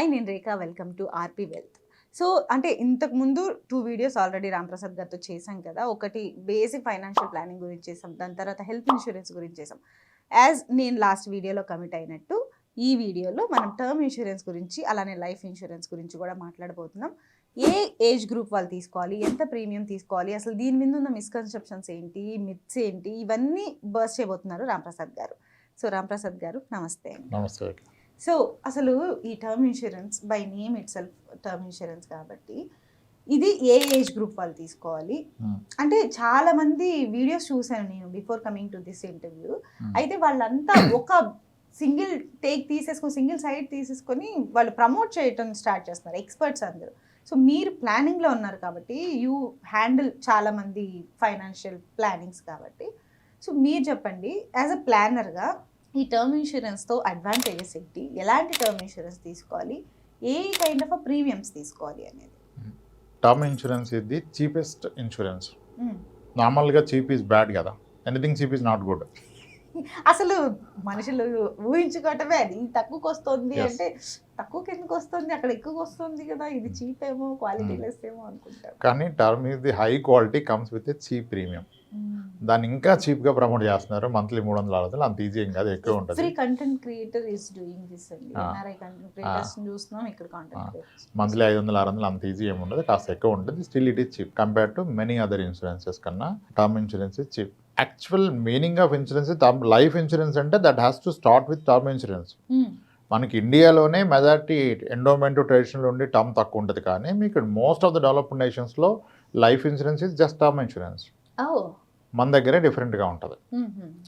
Hi, నేను Rekha. Welcome to RP wealth. So అంటే ఇంతకు ముందు 2 వీడియోస్ ఆల్రెడీ రాంప్రసాద్ గారితో చేశాం కదా. ఒకటి బేసిక్ ఫైనాన్షియల్ ప్లానింగ్ గురించి చేసాం, దాని తర్వాత హెల్త్ ఇన్సూరెన్స్ గురించి చేసాం. యాజ్ నేను లాస్ట్ వీడియోలో కమిట్ అయినట్టు ఈ వీడియోలో మనం టర్మ్ ఇన్సూరెన్స్ గురించి అలానే లైఫ్ ఇన్సూరెన్స్ గురించి కూడా మాట్లాడబోతున్నాం. ఏ ఏజ్ గ్రూప్ వాళ్ళు తీసుకోవాలి, ఎంత ప్రీమియం తీసుకోవాలి, అసలు దీని మీద ఉన్న మిస్కన్సెప్షన్స్ ఏంటి, మిత్స్ ఏంటి, ఇవన్నీ బర్స్ట్ చేయబోతున్నారు రాంప్రసాద్ గారు. సో రాంప్రసాద్ గారు నమస్తే. నమస్తే. సో అసలు ఈ term insurance by name it self term insurance కాబట్టి ఇది ఏ ఏజ్ గ్రూప్ వాళ్ళు తీసుకోవాలి అంటే చాలా మంది వీడియోస్ చూశాను నేను before coming to this interview. అయితే వాళ్ళంతా ఒక సింగిల్ టేక్ తీసేసుకొని సింగిల్ సైడ్ తీసేసుకొని వాళ్ళు ప్రమోట్ చేయటం స్టార్ట్ చేస్తున్నారు, ఎక్స్పర్ట్స్ అందరూ. సో మీరు ప్లానింగ్లో ఉన్నారు కాబట్టి యూ హ్యాండిల్ చాలా మంది ఫైనాన్షియల్ ప్లానింగ్స్ కాబట్టి సో మీరు చెప్పండి యాజ్ అ ప్లానర్గా ఈ టర్మ్ ఇన్సూరెన్స్తో అడ్వాంటేజెస్ ఏంటి, ఎలాంటి టర్మ్ ఇన్సూరెన్స్ తీసుకోవాలి, ఏ కైండ్ ఆఫ్ ప్రీమియమ్స్ తీసుకోవాలి అనేది. టర్మ్ ఇన్సూరెన్స్ ఇది చీపెస్ట్ ఇన్సూరెన్స్. నార్మల్గా చీప్ ఈజ్ బ్యాడ్ కదా, anything cheap is not good. అసలు మనుషులు ఊహించుకోవటమే అది తక్కువకి వస్తుంది అంటే తక్కువకి ఎందుకు వస్తుంది, అక్కడ ఎక్కువకి వస్తుంది కదా, ఇది చీప్ ఏమో క్వాలిటీ లెస్ ఏమో అనుకుంటారు. కానీ term is the high quality comes with a cheap premium. దాన్ని ఇంకా చీప్గా ప్రమోట్ చేస్తున్నారు. మంత్లీ 300 అంత ఈజీ ఏం కాదు, ఎక్కువ ఉంటుంది. Free content creator is doing this అండి. ఎన్ఆర్ఐ కంటెంట్ క్రియేటర్స్ చూస్తున్నాం ఇక్కడ కంటెంట్ క్రియేటర్స్. మంత్లీ 500-600 అంత ఈజీ ఏమి ఉండదు, కాస్త ఎక్కువ ఉంటుంది. Still it is cheap compare to many other insurances కన్నా term insurance is cheap. Actual meaning of insurance life insurance అంటే that has to start with term insurance. మనకి ఇండియాలోనే మెజారిటీ ఎండోమెంట్ ట్రెడిషనల్ ఉండి టర్మ్ తక్కువ ఉంటుంది, కానీ మీకు మోస్ట్ ఆఫ్ ద డెవలప్డ్ నేషన్స్లో life insurance is just term insurance. మన దగ్గరే డిఫరెంట్గా ఉంటుంది.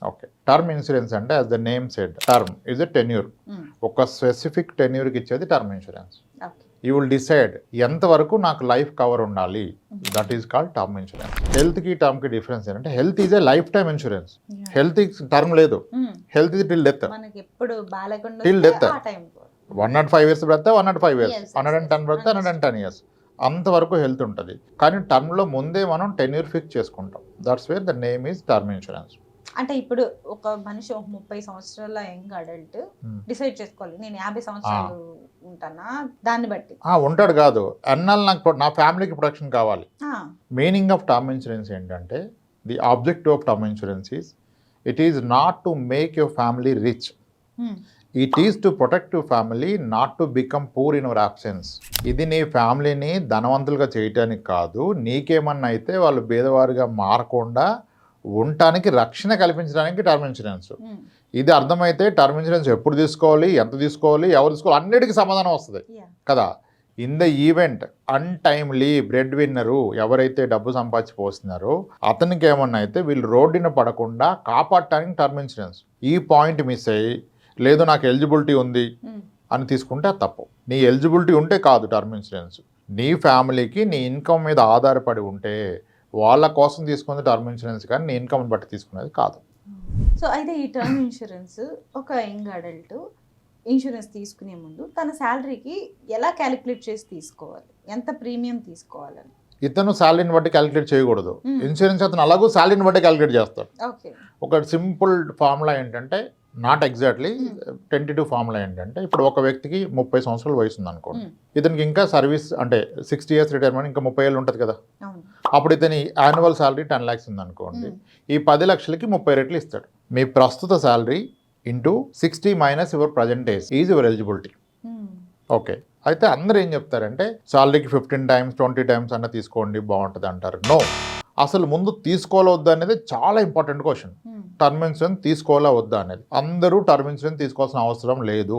ఓకే, టర్మ్ ఇన్సూరెన్స్ అంటే as the name said term is a tenure. ఒక స్పెసిఫిక్ టెన్యూర్కి ఇచ్చేది term insurance. You will decide ఎంతవరకు నాకు లైఫ్ కవర్ ఉండాలి, that is called term insurance. హెల్త్కి టర్మ్కి డిఫరెన్స్ ఏంటంటే health is a life time insurance. Health term లేదు, health ఇది till death. Till death 105 years బ్రతే 105 years, 110 బ్రతే 110 years, అంతవరకు హెల్త్ ఉంటుంది. కానీ టర్మ్లో ముందే మనం టెన్యూర్ ఫిక్స్ చేసుకుంటాం. That's where the name is term insurance. అంటే ఇప్పుడు ఒక మనిషి 30 సంవత్సరాల యంగ్ అడల్ట్ డిసైడ్ చేసుకోవాలి, నేను 50 సంవత్సరాలు ఉంటానా, దాన్ని బట్టి ఉంటాడు కాదు, అన్నాళ్ళు నాకు నా ఫ్యామిలీకి ప్రొటెక్షన్ కావాలి. మీనింగ్ ఆఫ్ టర్మ్ ఇన్సూరెన్స్ ఏంటంటే the objective of term insurance is it is not to make your family rich. It is to protect your family, not to become poor in your absence. ఇది నీ ఫ్యామిలీని ధనవంతులుగా చేయటానికి కాదు, నీకేమన్నా అయితే వాళ్ళు పేదవారిగా మారకుండా ఉండటానికి రక్షణ కల్పించడానికి టర్మ్ ఇన్సూరెన్స్. ఇది అర్థమైతే టర్మ్ ఇన్సూరెన్స్ ఎప్పుడు తీసుకోవాలి, ఎంత తీసుకోవాలి, ఎవరు తీసుకోవాలి అన్నిటికీ సమాధానం వస్తుంది కదా. In the event untimely breadwinner ఎవరైతే డబ్బు సంపాదించిపోతున్నారో అతనికి ఏమన్నా అయితే వీళ్ళు రోడ్డున పడకుండా కాపాడటానికి టర్మ్ ఇన్సూరెన్స్. ఈ పాయింట్ మిస్ అయ్యి లేదు నాకు ఎలిజిబిలిటీ ఉంది అని తీసుకుంటే తప్పు. నీ ఎలిజిబిలిటీ ఉంటే కాదు టర్మ్ ఇన్సూరెన్స్. నీ ఫ్యామిలీకి నీ ఇన్కమ్ మీద ఆధారపడి ఉంటే వాళ్ళ కోసం తీసుకునేది టర్మ్ ఇన్సూరెన్స్, కానీ నీ ఇన్కమ్ని బట్టి తీసుకునేది కాదు. సో అయితే ఈ టర్మ్ ఇన్సూరెన్స్ ఒక యంగ్ అడల్ట్ ఇన్సూరెన్స్ తీసుకునే ముందు తన శాలరీకి ఎలా క్యాలిక్యులేట్ చేసి తీసుకోవాలి, ఎంత ప్రీమియం తీసుకోవాలని? ఇతను శాలరీని బట్టి క్యాలిక్యులేట్ చేయకూడదు. ఇన్సూరెన్స్ అతను అలాగూ శాలరీని బట్టి క్యాలిక్యులేట్ చేస్తాడు. ఒక సింపుల్ ఫార్ములా ఏంటంటే, నాట్ ఎగ్జాక్ట్లీ టెంటేటివ్ ఫార్ములా ఏంటంటే, ఇప్పుడు ఒక వ్యక్తికి 30 సంవత్సరాల వయసు ఉంది అనుకోండి, ఇతనికి ఇంకా సర్వీస్ అంటే 60 years రిటైర్మెంట్ ఇంకా 30 ఏళ్ళు ఉంటుంది కదా. అప్పుడు ఇతని యాన్యువల్ శాలరీ 10 lakhs ఉంది అనుకోండి, ఈ 10 లక్షలకి 30 రెట్లు ఇస్తాడు. మీ ప్రస్తుత salary into 60 minus your present age is your eligibility. Okay, అయితే అందరూ ఏం చెప్తారంటే శాలరీకి 15 times 20 times అన్న తీసుకోండి బాగుంటుంది అంటారు. నో, అసలు ముందు తీసుకోవాలా వద్దా అనేది చాలా ఇంపార్టెంట్ క్వశ్చన్. టర్మ్ ఇన్సూరెన్స్ తీసుకోవాలా వద్దా అనేది. అందరూ టర్మ్ ఇన్సూరెన్స్ తీసుకోవాల్సిన అవసరం లేదు.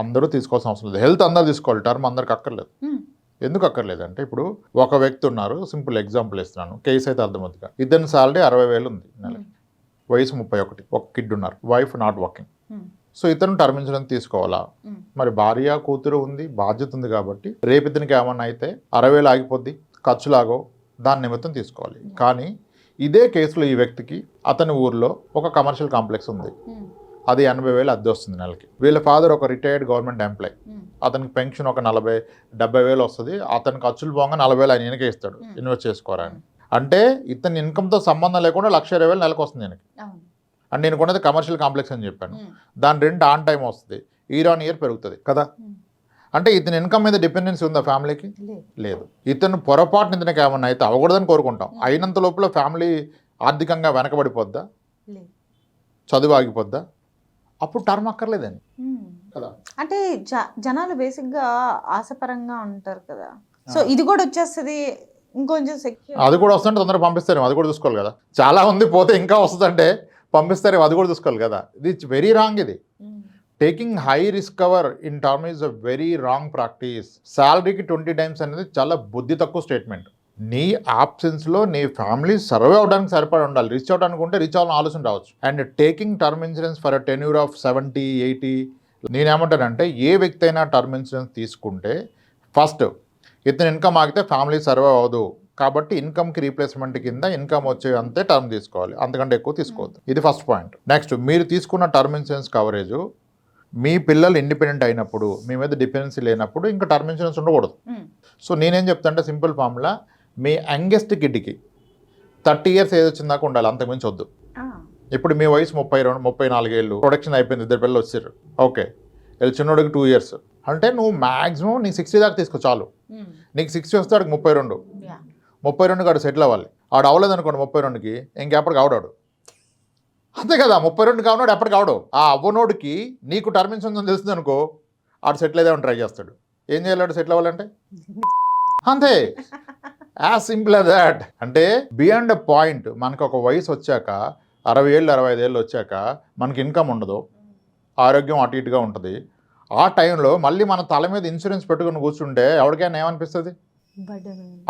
అందరూ తీసుకోవాల్సిన అవసరం లేదు. హెల్త్ అందరూ తీసుకోవాలి, టర్మ్ అందరికి అక్కర్లేదు. ఎందుకు అక్కర్లేదు అంటే, ఇప్పుడు ఒక వ్యక్తి ఉన్నారు, సింపుల్ ఎగ్జాంపుల్ ఇస్తున్నాను, కేసు అయితే అర్థమవుతుందిగా. ఇద్దరి శాలరీ 60,000 ఉంది నెలకి, వయసు 31, ఒక కిడ్ ఉన్నారు, వైఫ్ నాట్ వర్కింగ్. సో ఇతను టర్మ్ ఇన్సూరెన్స్ తీసుకోవాలా? మరి భార్య కూతురు ఉంది, బాధ్యత ఉంది కాబట్టి రేపు ఇతనికి ఏమన్నా అయితే 60,000 ఆగిపోద్ది, ఖర్చులాగో దాని నిమిత్తం తీసుకోవాలి. కానీ ఇదే కేసులో ఈ వ్యక్తికి అతని ఊర్లో ఒక కమర్షియల్ కాంప్లెక్స్ ఉంది, అది 80,000 అద్దె వస్తుంది నెలకి. వీళ్ళ ఫాదర్ ఒక రిటైర్డ్ గవర్నమెంట్ ఎంప్లాయ్, అతనికి పెన్షన్ ఒక 40,000-70,000 వస్తుంది. అతని ఖర్చులు పోగా 40,000 ఆయన ఈయనకే ఇస్తాడు ఇన్వెస్ట్ చేసుకోవాలని. అంటే ఇతని ఇన్కమ్తో సంబంధం లేకుండా 1,20,000 నెలకు వస్తుంది ఈయనకి. అంటే నేను కొన్నది కమర్షియల్ కాంప్లెక్స్ అని చెప్పాను, దాని రెంట్ ఆన్ టైం వస్తుంది, ఇయర్ ఆన్ ఇయర్ పెరుగుతుంది కదా. అంటే ఇతని ఇన్కమ్ మీద డిపెండెన్సీ ఉందా ఫ్యామిలీకి? లేదు. లేదు. ఇతను పొరపాటున ఇతనికి ఏమన్నా అయితే అవ్వకూడదని కోరుకుంటాం. అయినంత లోపల ఫ్యామిలీ ఆర్థికంగా వెనకబడిపోద్దా, లేదు. చదువు ఆగిపోద్దా? అప్పుడు టర్మ్ అక్కర్లేదండి కదా. అంటే జనాలు బేసిక్గా ఆశపరంగా ఉంటారు కదా, సో ఇది కూడా వచ్చేస్తుంది ఇంకొంచెం సెక్యూర్. అది కూడా వస్తుంటే తొందరగా పంపిస్తారేమో, అది కూడా చూసుకోవాలి కదా. చాలా ఉంది పోతే ఇంకా వస్తుందంటే పంపిస్తారేమో, అది కూడా చూసుకోవాలి కదా. ఇది వెరీ రాంగ్. ఇది taking high risk cover in term is a very wrong practice. శాలరీకి 20 times అనేది చాలా బుద్ధి తక్కువ స్టేట్మెంట్. నీ ఆబ్సెన్స్లో నీ ఫ్యామిలీ సర్వే అవడానికి సరిపడి ఉండాలి. రీచ్ అవడానికి ఉంటే రీచ్ అవ్వాలని ఆలోచన రావచ్చు. And taking term insurance for a tenure of 70, 80, నేనేమంటానంటే ఏ వ్యక్తి అయినా టర్మ్ ఇన్సూరెన్స్ తీసుకుంటే ఫస్ట్ ఇతని ఇన్కమ్ ఆగితే ఫ్యామిలీ సర్వే అవ్వదు కాబట్టి ఇన్కమ్కి రీప్లేస్మెంట్ కింద ఇన్కమ్ వచ్చే అంతే టర్మ్ తీసుకోవాలి, అంతకంటే ఎక్కువ తీసుకోవద్దు. ఇది ఫస్ట్ పాయింట్. నెక్స్ట్, మీరు తీసుకున్న టర్మ్ ఇన్సూరెన్స్ కవరేజ్ మీ పిల్లలు ఇండిపెండెంట్ అయినప్పుడు, మీ మీద డిపెండెన్సీ లేనప్పుడు ఇంకా టర్మ్ ఇన్సూరెన్స్ ఉండకూడదు. సో నేనేం చెప్తా అంటే సింపుల్ ఫార్ములా, మీ యంగెస్ట్ కిడ్కి 30 years ఏజ్ వచ్చిన దాకా ఉండాలి, అంతకుమించి వద్దు. ఇప్పుడు మీ వయసు 34 ఏళ్ళు, ప్రొడక్షన్ అయిపోయింది, 2 పిల్లలు వచ్చారు, ఓకే. వీళ్ళు చిన్నోడికి 2 years అంటే నువ్వు మ్యాక్సిమం నీకు 60 దాకా తీసుకో చాలు. నీకు 60 వస్తే ఆడికి 32 కాడు సెటిల్ అవ్వాలి. ఆడు అవ్వలేదు అనుకోండి 32కి, ఇంకెప్పటికి అవడాడు, అంతే కదా. 32 కావనాడు ఎప్పటికి అవడు. ఆ అవ్వనోడికి నీకు టర్మ్ ఇన్సూరెన్స్ తెలుస్తుంది అనుకో, ఆడు సెటిల్ అయ్యేదాన్ని ట్రై చేస్తాడు. ఏం చేయాలి సెటిల్ అవ్వాలంటే? అంతే, యాజ్ సింపుల్ యాజ్ దాట్. అంటే బియాండ్ ఎ పాయింట్ మనకు ఒక వయసు వచ్చాక 60 ఏళ్ళు 65 ఏళ్ళు వచ్చాక మనకి ఇన్కమ్ ఉండదు, ఆరోగ్యం అటు ఇటుగా ఉంటుంది. ఆ టైంలో మళ్ళీ మన తల మీద ఇన్సూరెన్స్ పెట్టుకుని కూర్చుంటే ఎవరికైనా ఏమనిపిస్తుంది?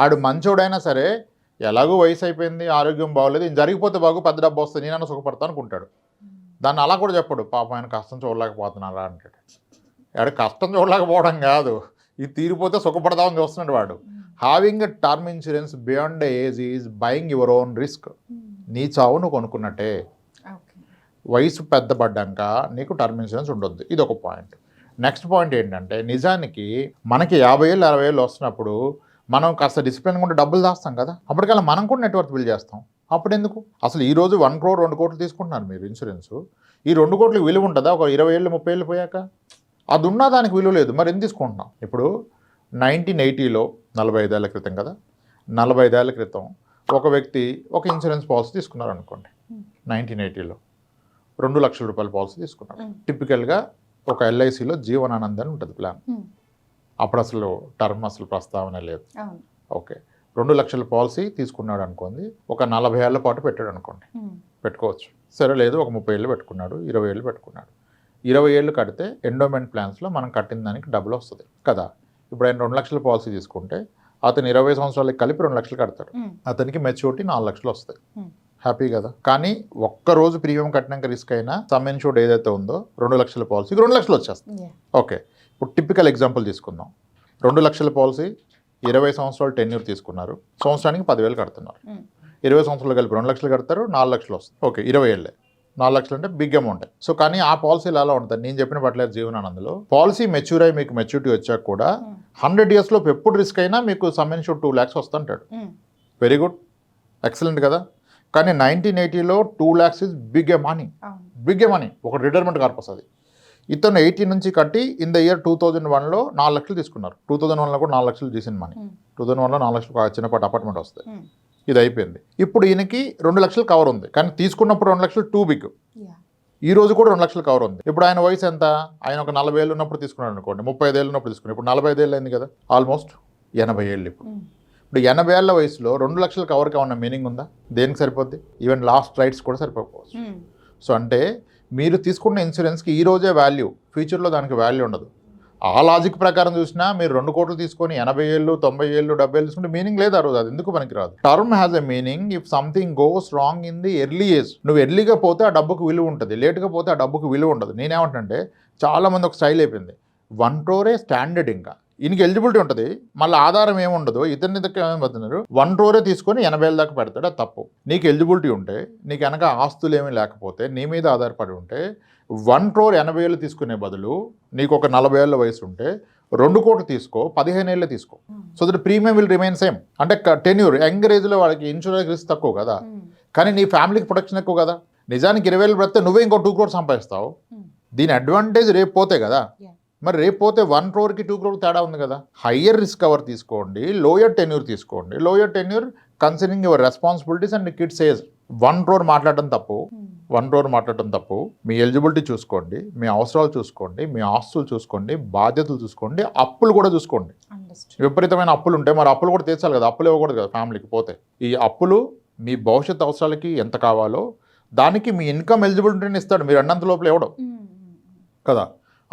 ఆడు మంచోడైనా సరే ఎలాగో వయసు అయిపోయింది, ఆరోగ్యం బాగోలేదు, ఇది జరిగిపోతే బాగు, పెద్ద డబ్బు వస్తుంది, నేనన్నా సుఖపడతా అనుకుంటాడు. దాన్ని అలా కూడా చెప్పడు, పాపం ఆయన కష్టం చూడలేకపోతున్నారా అంటాడు. వాడు కష్టం చూడలేకపోవడం కాదు, ఇది తీరిపోతే సుఖపడదామని చూస్తున్నాడు వాడు. Having a term insurance beyond age is buying your own risk. నీ చావు నువ్వు కొనుక్కున్నట్టే. వయసు పెద్దపడ్డాక నీకు టర్మ్ ఇన్సూరెన్స్ ఉండొద్దు. ఇది ఒక పాయింట్. నెక్స్ట్ పాయింట్ ఏంటంటే, నిజానికి మనకి 50 ఏళ్ళు 60 ఏళ్ళు వస్తున్నప్పుడు మనం కాస్త డిసిప్లిన్ ఉంటే డబ్బులు దాస్తాం కదా, అప్పటికల్లా మనం కూడా నెట్వర్క్ బిల్డ్ చేస్తాం. అప్పుడు ఎందుకు? అసలు ఈరోజు 1 crore 2 కోట్లు తీసుకుంటున్నారు మీరు ఇన్సూరెన్స్, ఈ 2 కోట్లకి విలువ ఉంటుందా ఒక 20 ఏళ్ళు 30 ఏళ్ళు పోయాక? అది ఉన్నా దానికి విలువ లేదు, మరి ఎందుకు తీసుకుంటున్నాం? ఇప్పుడు 1980లో 45 ఏళ్ల క్రితం కదా, 45 ఏళ్ల క్రితం ఒక వ్యక్తి ఒక ఇన్సూరెన్స్ పాలసీ తీసుకున్నారు అనుకోండి. 1980లో 2 లక్షల రూపాయల పాలసీ తీసుకున్నారు. టిపికల్గా ఒక ఎల్ఐసిలో జీవనానంద్ అని ఉంటుంది ప్లాన్. అప్పుడు అసలు టర్మ్ అసలు ప్రస్తావన లేదు. ఓకే, 2 లక్షల పాలసీ తీసుకున్నాడు అనుకోండి, ఒక 40 ఏళ్ల పాటు పెట్టాడు అనుకోండి, పెట్టుకోవచ్చు. సరే, లేదు ఒక 30 ఏళ్ళు పెట్టుకున్నాడు, 20 ఏళ్ళు పెట్టుకున్నాడు. 20 ఏళ్ళు కడితే ఎండోమెంట్ ప్లాన్స్లో మనం కట్టిన దానికి డబ్బులు వస్తుంది కదా. ఇప్పుడు ఆయన 2 లక్షల పాలసీ తీసుకుంటే అతను 20 సంవత్సరాలకి కలిపి 2 లక్షలు కడతాడు. అతనికి మెచ్యూరిటీ 4 లక్షలు వస్తాయి. హ్యాపీ కదా. కానీ ఒక్కరోజు ప్రీమియం కట్టినాక రిస్క్ అయినా సమ్ ఇన్షూర్డ్ ఏదైతే ఉందో 2 లక్షల పాలసీకి 2 లక్షలు వచ్చేస్తుంది. ఓకే, ఇప్పుడు టిపికల్ ఎగ్జాంపుల్ తీసుకుందాం. 2 లక్షల పాలసీ 20 సంవత్సరాలు టెన్యూర్ తీసుకున్నారు, సంవత్సరానికి 10,000 కడుతున్నారు. 20 సంవత్సరాలు కలిపి 2 లక్షలు కడతారు, 4 లక్షలు వస్తుంది. ఓకే, 20 ఏళ్ళే 4 లక్షలు అంటే బిగ్ అమౌంట్. సో కానీ ఆ పాలసీలు ఎలా ఉంటుంది? నేను చెప్పిన పట్ల జీవనానందలో పాలసీ మెచ్యూర్ అయ్యి మీకు మెచ్యూరిటీ వచ్చాక కూడా 100 yearsలో ఎప్పుడు రిస్క్ అయినా మీకు సమ్ ఇన్షూర్డ్ 2 lakhs వస్తుంటాడు. వెరీ గుడ్, ఎక్సలెంట్ కదా. కానీ 1980లో 2 lakhs is big a money, ఒక రిటైర్మెంట్ కార్పస్ అది. ఇతను 80 నుంచి కట్టి ఇన్ ద ఇయర్ 2001లో 4 లక్షలు తీసుకున్నారు. 2001లో కూడా 4 లక్షలు చేసిన మనీ. 2001లో 4 లక్షలు చిన్నపాటి అపార్ట్మెంట్ వస్తుంది. ఇది అయిపోయింది. ఇప్పుడు ఈయనకి 2 లక్షలు కవర్ ఉంది, కానీ తీసుకున్నప్పుడు 2 లక్షలు టూ బిగ్. ఈ రోజు కూడా 2 లక్షలు కవర్ ఉంది. ఇప్పుడు ఆయన వయసు ఎంత? ఆయన ఒక 40 ఏళ్ళు ఉన్నప్పుడు తీసుకున్నాడు అనుకోండి, 35 ఏళ్ళు ఉన్నప్పుడు తీసుకున్నాడు. ఇప్పుడు 45 ఏళ్ళు అయింది కదా, ఆల్మోస్ట్ 80 ఏళ్ళు. ఇప్పుడు 80 ఏళ్ల వయసులో 2 లక్షల కవర్కి ఏమన్నా మీనింగ్ ఉందా? దేనికి సరిపోద్ది? ఈవెన్ లాస్ట్ రైట్స్ కూడా సరిపోకపోవచ్చు. సో అంటే మీరు తీసుకున్న ఇన్సూరెన్స్కి ఈ రోజే వాల్యూ, ఫ్యూచర్లో దానికి వాల్యూ ఉండదు. ఆ లాజిక్ ప్రకారం చూసినా మీరు 2 కోట్లు తీసుకొని 80 ఏళ్ళు 90 ఏళ్ళు 70 ఏళ్ళు తీసుకుంటే మీనింగ్ లేదు ఆ రోజు, అది ఎందుకు పనికిరాదు. Term has a meaning if something goes wrong in the early age. నువ్వు ఎర్లీగా పోతే ఆ డబ్బుకు విలువ ఉంటుంది, లేట్గా పోతే ఆ డబ్బుకు విలువ ఉండదు. నేనేమంటే చాలామంది ఒక స్టైల్ అయిపోయింది, 1 crore స్టాండర్డ్, ఇంకా ఈయనకి ఎలిజిబిలిటీ ఉంటుంది, మళ్ళీ ఆధారం ఏముండదు. ఇతని ఏమవుతున్నారు 1 crore తీసుకొని 80 ఏళ్ళ దాకా పెడతాడు, అది తప్పు. నీకు ఎలిజిబిలిటీ ఉంటే, నీకు వెనక ఆస్తులు ఏమీ లేకపోతే, నీ మీద ఆధారపడి ఉంటే 1 crore 80 ఏళ్ళు తీసుకునే బదులు నీకు ఒక 40 ఏళ్ళ వయసు ఉంటే 2 కోట్లు తీసుకో, 15 ఏళ్ళే తీసుకో. So that premium will remain same. అంటే టెన్యూర్ యంగ్ ఏజ్లో వాళ్ళకి ఇన్సూరెన్స్ రిస్క్ తక్కువ కదా, కానీ నీ ఫ్యామిలీకి ప్రొటెక్షన్ ఎక్కువ కదా. నిజానికి 20 ఏళ్ళు పెడితే నువ్వే ఇంకో 2 crore సంపాదిస్తావు. దీని అడ్వాంటేజ్ రేపు పోతే కదా. మరి రేపు పోతే 1 crore-కి 2 crore తేడా ఉంది కదా. హయ్యర్ రిస్క్ కవర్ తీసుకోండి, లోయర్ టెన్యూర్ తీసుకోండి. Lower tenure considering your responsibilities and kids age. 1 crore మాట్లాడడం తప్పు, 1 crore మాట్లాడడం తప్పు. మీ ఎలిజిబిలిటీ చూసుకోండి, మీ అవసరాలు చూసుకోండి, మీ ఆస్తులు చూసుకోండి, బాధ్యతలు చూసుకోండి, అప్పులు కూడా చూసుకోండి. విపరీతమైన అప్పులు ఉంటే మరి అప్పులు కూడా తీర్చాలి కదా, అప్పులు ఇవ్వకూడదు కదా ఫ్యామిలీకి. పోతే ఈ అప్పులు మీ భవిష్యత్ అవసరాలకి ఎంత కావాలో దానికి మీ ఇన్కమ్ ఎలిజిబిలిటీని ఇస్తాడు, మీరు అన్నంత లోపల ఇవ్వడం కదా.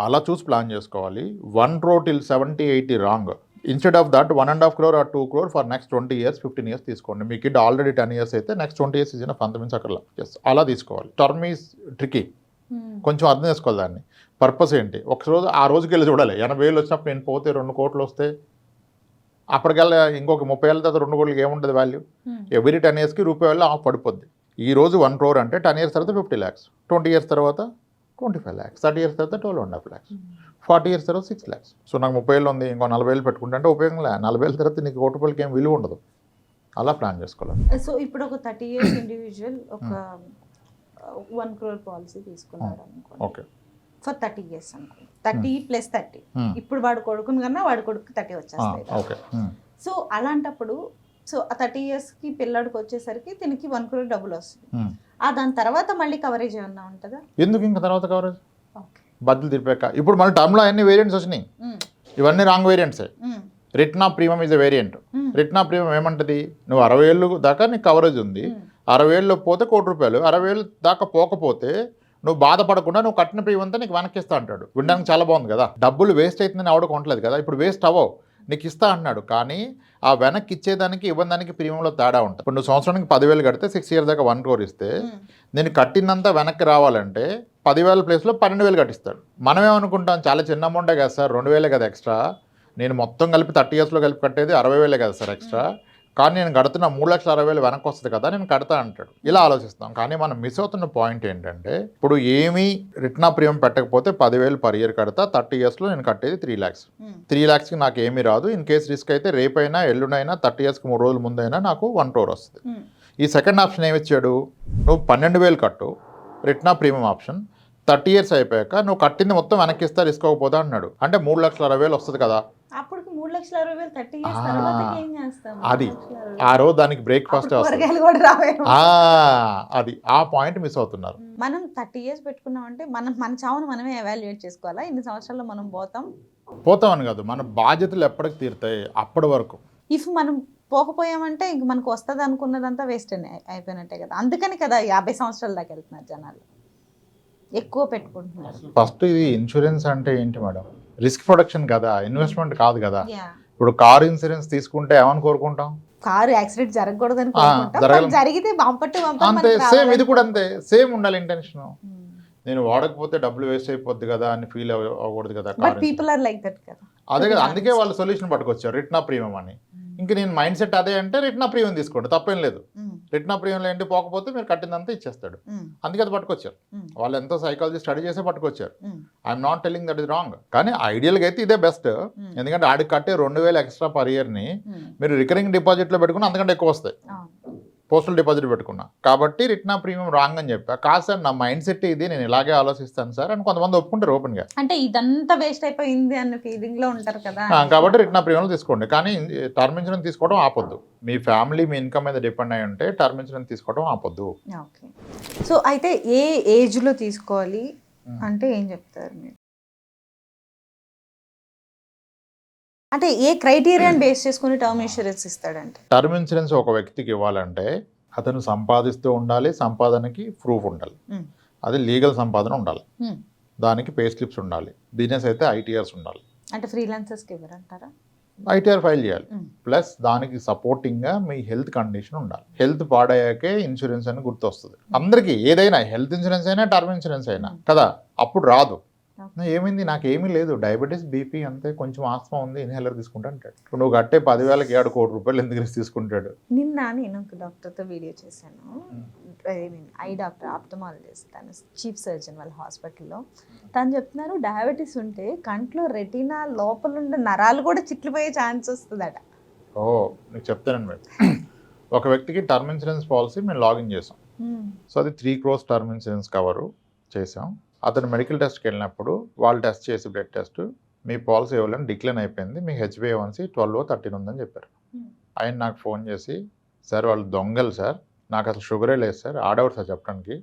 అలా చూసి ప్లాన్ చేసుకోవాలి. 1 crore till 70-80 wrong. Instead of that 1.5 crore or 2 crore for next 20 years 15 years తీసుకోండి. మీ కిడ్ ఆల్రెడీ 10 years అయితే నెక్స్ట్ 20 years ఇచ్చిన అంతమించి అక్కర్లా. అలా తీసుకోవాలి. టర్మ్ ఈజ్ ట్రికీ, కొంచెం అర్థం చేసుకోవాలి దాన్ని. పర్పస్ ఏంటి, ఒకరోజు ఆ రోజుకి వెళ్ళి చూడాలి. 80,000 వచ్చినప్పుడు నేను పోతే 2 కోట్లు వస్తే అప్పటికల్లా ఇంకొక 30 ఏళ్ళ తర్వాత 2 కోట్లకి ఏముంటుంది వాల్యూ. ఎవ్రీ 10 yearsకి రూపాయలు ఆఫ్ పడిపోద్ది. ఈ రోజు 1 crore అంటే 10 years తర్వాత 50 lakhs, 20 years తర్వాత 25 lakhs, 30 years తర్వాత 12.5 lakhs, 40 years తర్వాత 6 lakhs. సో నాకు 30 ఏళ్ళు ఉంది, ఇంకో 40 ఏళ్ళు పెట్టుకుంటే అంటే ఉపయోగం లే. 40 ఏళ్ళ తర్వాత నీకు 1 రూపాయలకి ఏం విలువ ఉండదు. అలా ప్లాన్ చేసుకోవాలి. సో ఇప్పుడు ఒక 30 years ఇండివిజువల్ ఒక 1 crore పాలసీ తీసుకున్నాడు అనుకోండి. ఓకే, ఫర్ 30 years అనుకోండి. 30 + 30 ఇప్పుడు వాడు కొడుకుని కన్నా వాడి కొడుకు 30 వచ్చేస్తాయి. ఓకే. సో అలాంటప్పుడు సో ఆ 30 yearsకి పిల్లడికి వచ్చేసరికి దీనికి 1 crore డబ్బులు వస్తుంది. దాని తర్వాత మళ్ళీ కవరేజ్ ఏమన్నా ఉంటుందా? ఎందుకు ఇంకా తర్వాత కవరేజ్? బదులు తిరిపాక ఇప్పుడు మళ్ళీ టర్మ్లో అన్ని వేరియంట్స్ వచ్చినాయి. ఇవన్నీ రాంగ్ వేరియంట్సే. Return of premium is a variant. Return of premium ఏమంటది, నువ్వు 60 ఏళ్ళు దాకా నీకు కవరేజ్ ఉంది, 60 ఏళ్ళు పోతే 1 కోటి రూపాయలు, 60 ఏళ్ళు దాకా పోకపోతే నువ్వు బాధపడకుండా నువ్వు కట్టిన ప్రీమియం అంతా నీకు వెనక్కిస్తా అంటాడు. వినడానికి చాలా బాగుంది కదా. డబ్బులు వేస్ట్ అవుతుందని ఆవిడ కొనట్లేదు కదా, ఇప్పుడు వేస్ట్ అవ్వవు, నీకు ఇస్తా అన్నాడు. కానీ ఆ వెనక్కి ఇచ్చేదానికి ఇవ్వడానికి ప్రీమియంలో తేడా ఉంటుంది. ఇప్పుడు నువ్వు సంవత్సరానికి 10,000 కడితే 6 years దాకా 1 crore ఇస్తే నేను కట్టినంత వెనక్కి రావాలంటే 10,000 ప్లేస్లో 12,000 కట్టిస్తాడు. మనమేమనుకుంటాం చాలా చిన్న అమౌంటే కదా సార్, 2,000 కదా ఎక్స్ట్రా, నేను మొత్తం కలిపి 30 yearsలో కలిపి కట్టేది 60,000 కదా సార్ ఎక్స్ట్రా, కానీ నేను కడుతున్న 3,60,000 వెనక్కి వస్తుంది కదా, నేను కడతా అంటాడు. ఇలా ఆలోచిస్తాం. కానీ మనం మిస్ అవుతున్న పాయింట్ ఏంటంటే ఇప్పుడు ఏమీ రిటర్న్ ఆఫ్ ప్రీమియం పెట్టకపోతే 10,000 per year కడతా, 30 yearsలో నేను కట్టేది 3 lakhs. 3 lakhsకి నాకు ఏమీ రాదు. ఇన్ కేస్ రిస్క్ అయితే రేపైనా ఎల్లునైనా 30 yearsకి 3 రోజుల ముందైనా నాకు 1 crore వస్తుంది. ఈ సెకండ్ ఆప్షన్ ఏమి ఇచ్చాడు, నువ్వు 12,000 కట్టు, return of premium option, 30 years అయిపోయాక నువ్వు కట్టింది మొత్తం వెనక్కి ఇస్తా, రిస్క్ అవ్వకపోతా అన్నాడు. అంటే 3,60,000 వస్తుంది కదా. అప్పుడు 3,60,000 30 years తర్వాత ఏం చేస్తాం? అది ఆ రోజు దానికి బ్రేక్ఫాస్ట్ అది ఆ పాయింట్ మిస్ అవుతున్నారు. మనం 30 years పెట్టుకున్నామంటే మన చావును మనమే ఎవాల్యుయేట్ చేసుకోవాలా? ఇన్ని సంవత్సరాల్లో మనం పోతామని కాదు, మన బాధ్యతలు ఎప్పటికి తీరుతాయి అప్పటి వరకు. ఇఫ్ మనం పోకపోయామంటే ఇంక మనకు వస్తుంది అనుకున్నదంతా వేస్ట్ అయిపోయినట్టే కదా. అందుకని కదా 50 సంవత్సరాల దాకా వెళ్తున్నారు జనాలు, ఎక్కువ పెట్టుకుంటున్నారు. ఫస్ట్ ఇది ఇన్సూరెన్స్ అంటే ఏంటి మేడం, రిస్క్ ప్రొడక్షన్ కదా, ఇన్వెస్ట్మెంట్ కాదు కదా. ఇప్పుడు కార్ ఇన్సూరెన్స్ తీసుకుంటే ఏమని కోరుకుంటాం, కారు యాక్సిడెంట్ జరగకూడదని కోరుకుంటాం, జరిగితే అంతే. సేమ్ ఇది కూడా అంతే, సేమ్ ఉండాలి ఇంటెన్షన్. నేను వాడకపోతే డబ్బులు వేస్ట్ అయిపోద్ది కదా అని ఫీల్ అవ్వకూడదు కదా. పీపుల్ ఆర్ లైక్ దట్ కదా. అదే కదా, అందుకే వాళ్ళు సొల్యూషన్ పట్టుకొచ్చారు రిటర్న్ ఆఫ్ ప్రీమియం అని. ఇంక నేను మైండ్ సెట్ అదే అంటే రిటర్న్ ఆఫ్ ప్రీమియం తీసుకోండి, తప్పేం లేదు. రిటర్న్ ఆఫ్ ప్రీమియంలో ఏంటి, పోకపోతే మీరు కట్టిందంతా ఇచ్చేస్తాడు. అందుకే అది పట్టుకొచ్చారు. వాళ్ళు ఎంతో సైకాలజీ స్టడీ చేసే పట్టుకొచ్చారు. I'm not telling that is wrong, కానీ ఐడియల్గా అయితే ఇదే బెస్ట్. ఎందుకంటే ఆడికి కట్టే 2,000 ఎక్స్ట్రా పర్ ఇయర్ని మీరు రికరింగ్ డిపాజిట్లో పెట్టుకుని అంతకంటే ఎక్కువ వస్తాయి పోస్టల్ డిపాజిట్ పెట్టుకున్నా. కాబట్టి రిటర్న్ ఆఫ్ ప్రీమియం రాంగ్ అని చెప్పా. కాదు సార్ నా మైండ్ సెట్ ఇది, నేను ఇలాగే ఆలోచిస్తాను సార్ అని కొంతమంది ఒప్పుకుంటారు ఓపెన్ గా. అంటే ఇదంతా వేస్ట్ అయిపోయింది అన్న ఫీలింగ్ లో ఉంటారు కదా. కాబట్టి రిటర్న్ ఆఫ్ ప్రీమియం తీసుకోండి, కానీ టర్మ్ ఇన్సూరెన్స్ తీసుకోవడం ఆపొద్దు. మీ ఫ్యామిలీ మీ ఇన్కమ్ మీద డిపెండ్ అయి ఉంటే టర్మ్ ఇన్సూరెన్స్ తీసుకోవడం ఆపొద్దు. ఓకే, సో అయితే ఏ ఏజ్ లో తీసుకోవాలి అంటే ఏం చెప్తారు మీరు? అంటే ఏ క్రైటీరియాని బేస్ చేసుకుని టర్మ్ ఇన్సూరెన్స్ ఇస్తాడంటే? టర్మ్ ఇన్సూరెన్స్ ఒక వ్యక్తికి ఇవ్వాలంటే అతను సంపాదిస్తూ ఉండాలి, సంపాదనకి ప్రూఫ్ ఉండాలి, అది లీగల్ సంపాదన ఉండాలి, దానికి పే స్లిప్స్ ఉండాలి, బిజినెస్ అయితే ఐటీఆర్స్ ఉండాలి. అంటే ఫ్రీలాన్సర్స్కి ఇవ్వరంటారా? ఐటీఆర్ ఫైల్ చేయాలి. ప్లస్ దానికి సపోర్టింగ్గా మీ హెల్త్ కండిషన్ ఉండాలి. హెల్త్ పాడయ్యాకే ఇన్సూరెన్స్ అని గుర్తొస్తుంది అందరికీ. ఏదైనా హెల్త్ ఇన్సూరెన్స్ అయినా టర్మ్ ఇన్సూరెన్స్ అయినా కదా, అప్పుడు రాదు. ఏమైంది, నాకేమీ లేదు, డయాబెటీస్ బీపీ అంతే, కొంచెం ఆస్మా ఉంది, ఇన్హేలర్ తీసుకుంటా అంటాడు. నువ్వు కట్టే 10,000కి 7 కోటి రూపాయలు ఎందుకు తీసుకుంటాడు? నిన్న నేను ఒక డాక్టర్తో వీడియో చేశాను, ఐ డాక్టర్, ఆప్థమాలజిస్ట్, తను చీఫ్ సర్జన్ వాళ్ళ హాస్పిటల్లో. తను చెప్తున్నారు డయాబెటీస్ ఉంటే కంట్లో రెటీనా లోపల ఉండే నరాలు కూడా చిట్లిపోయే ఛాన్స్ వస్తుందట. ఓ నీకు చెప్తానండి మేడం, ఒక వ్యక్తికి టర్మ్ ఇన్సూరెన్స్ పాలసీ మేము లాగిన్ చేసాం. సో అది 3 crores టర్మ్ ఇన్సూరెన్స్ కవరు చేసాం. అతను మెడికల్ టెస్ట్కి వెళ్ళినప్పుడు వాళ్ళు టెస్ట్ చేసి బ్లడ్ టెస్ట్ మీ పాలసీ ఇవ్వాలని డిక్లైన్ అయిపోయింది, మీకు HbA1c 12 13 ఉందని చెప్పారు. ఆయన నాకు ఫోన్ చేసి, సార్ వాళ్ళు దొంగలు సార్, నాకు అసలు షుగరే లేదు సార్, ఆడవుడు సార్ చెప్పడానికి,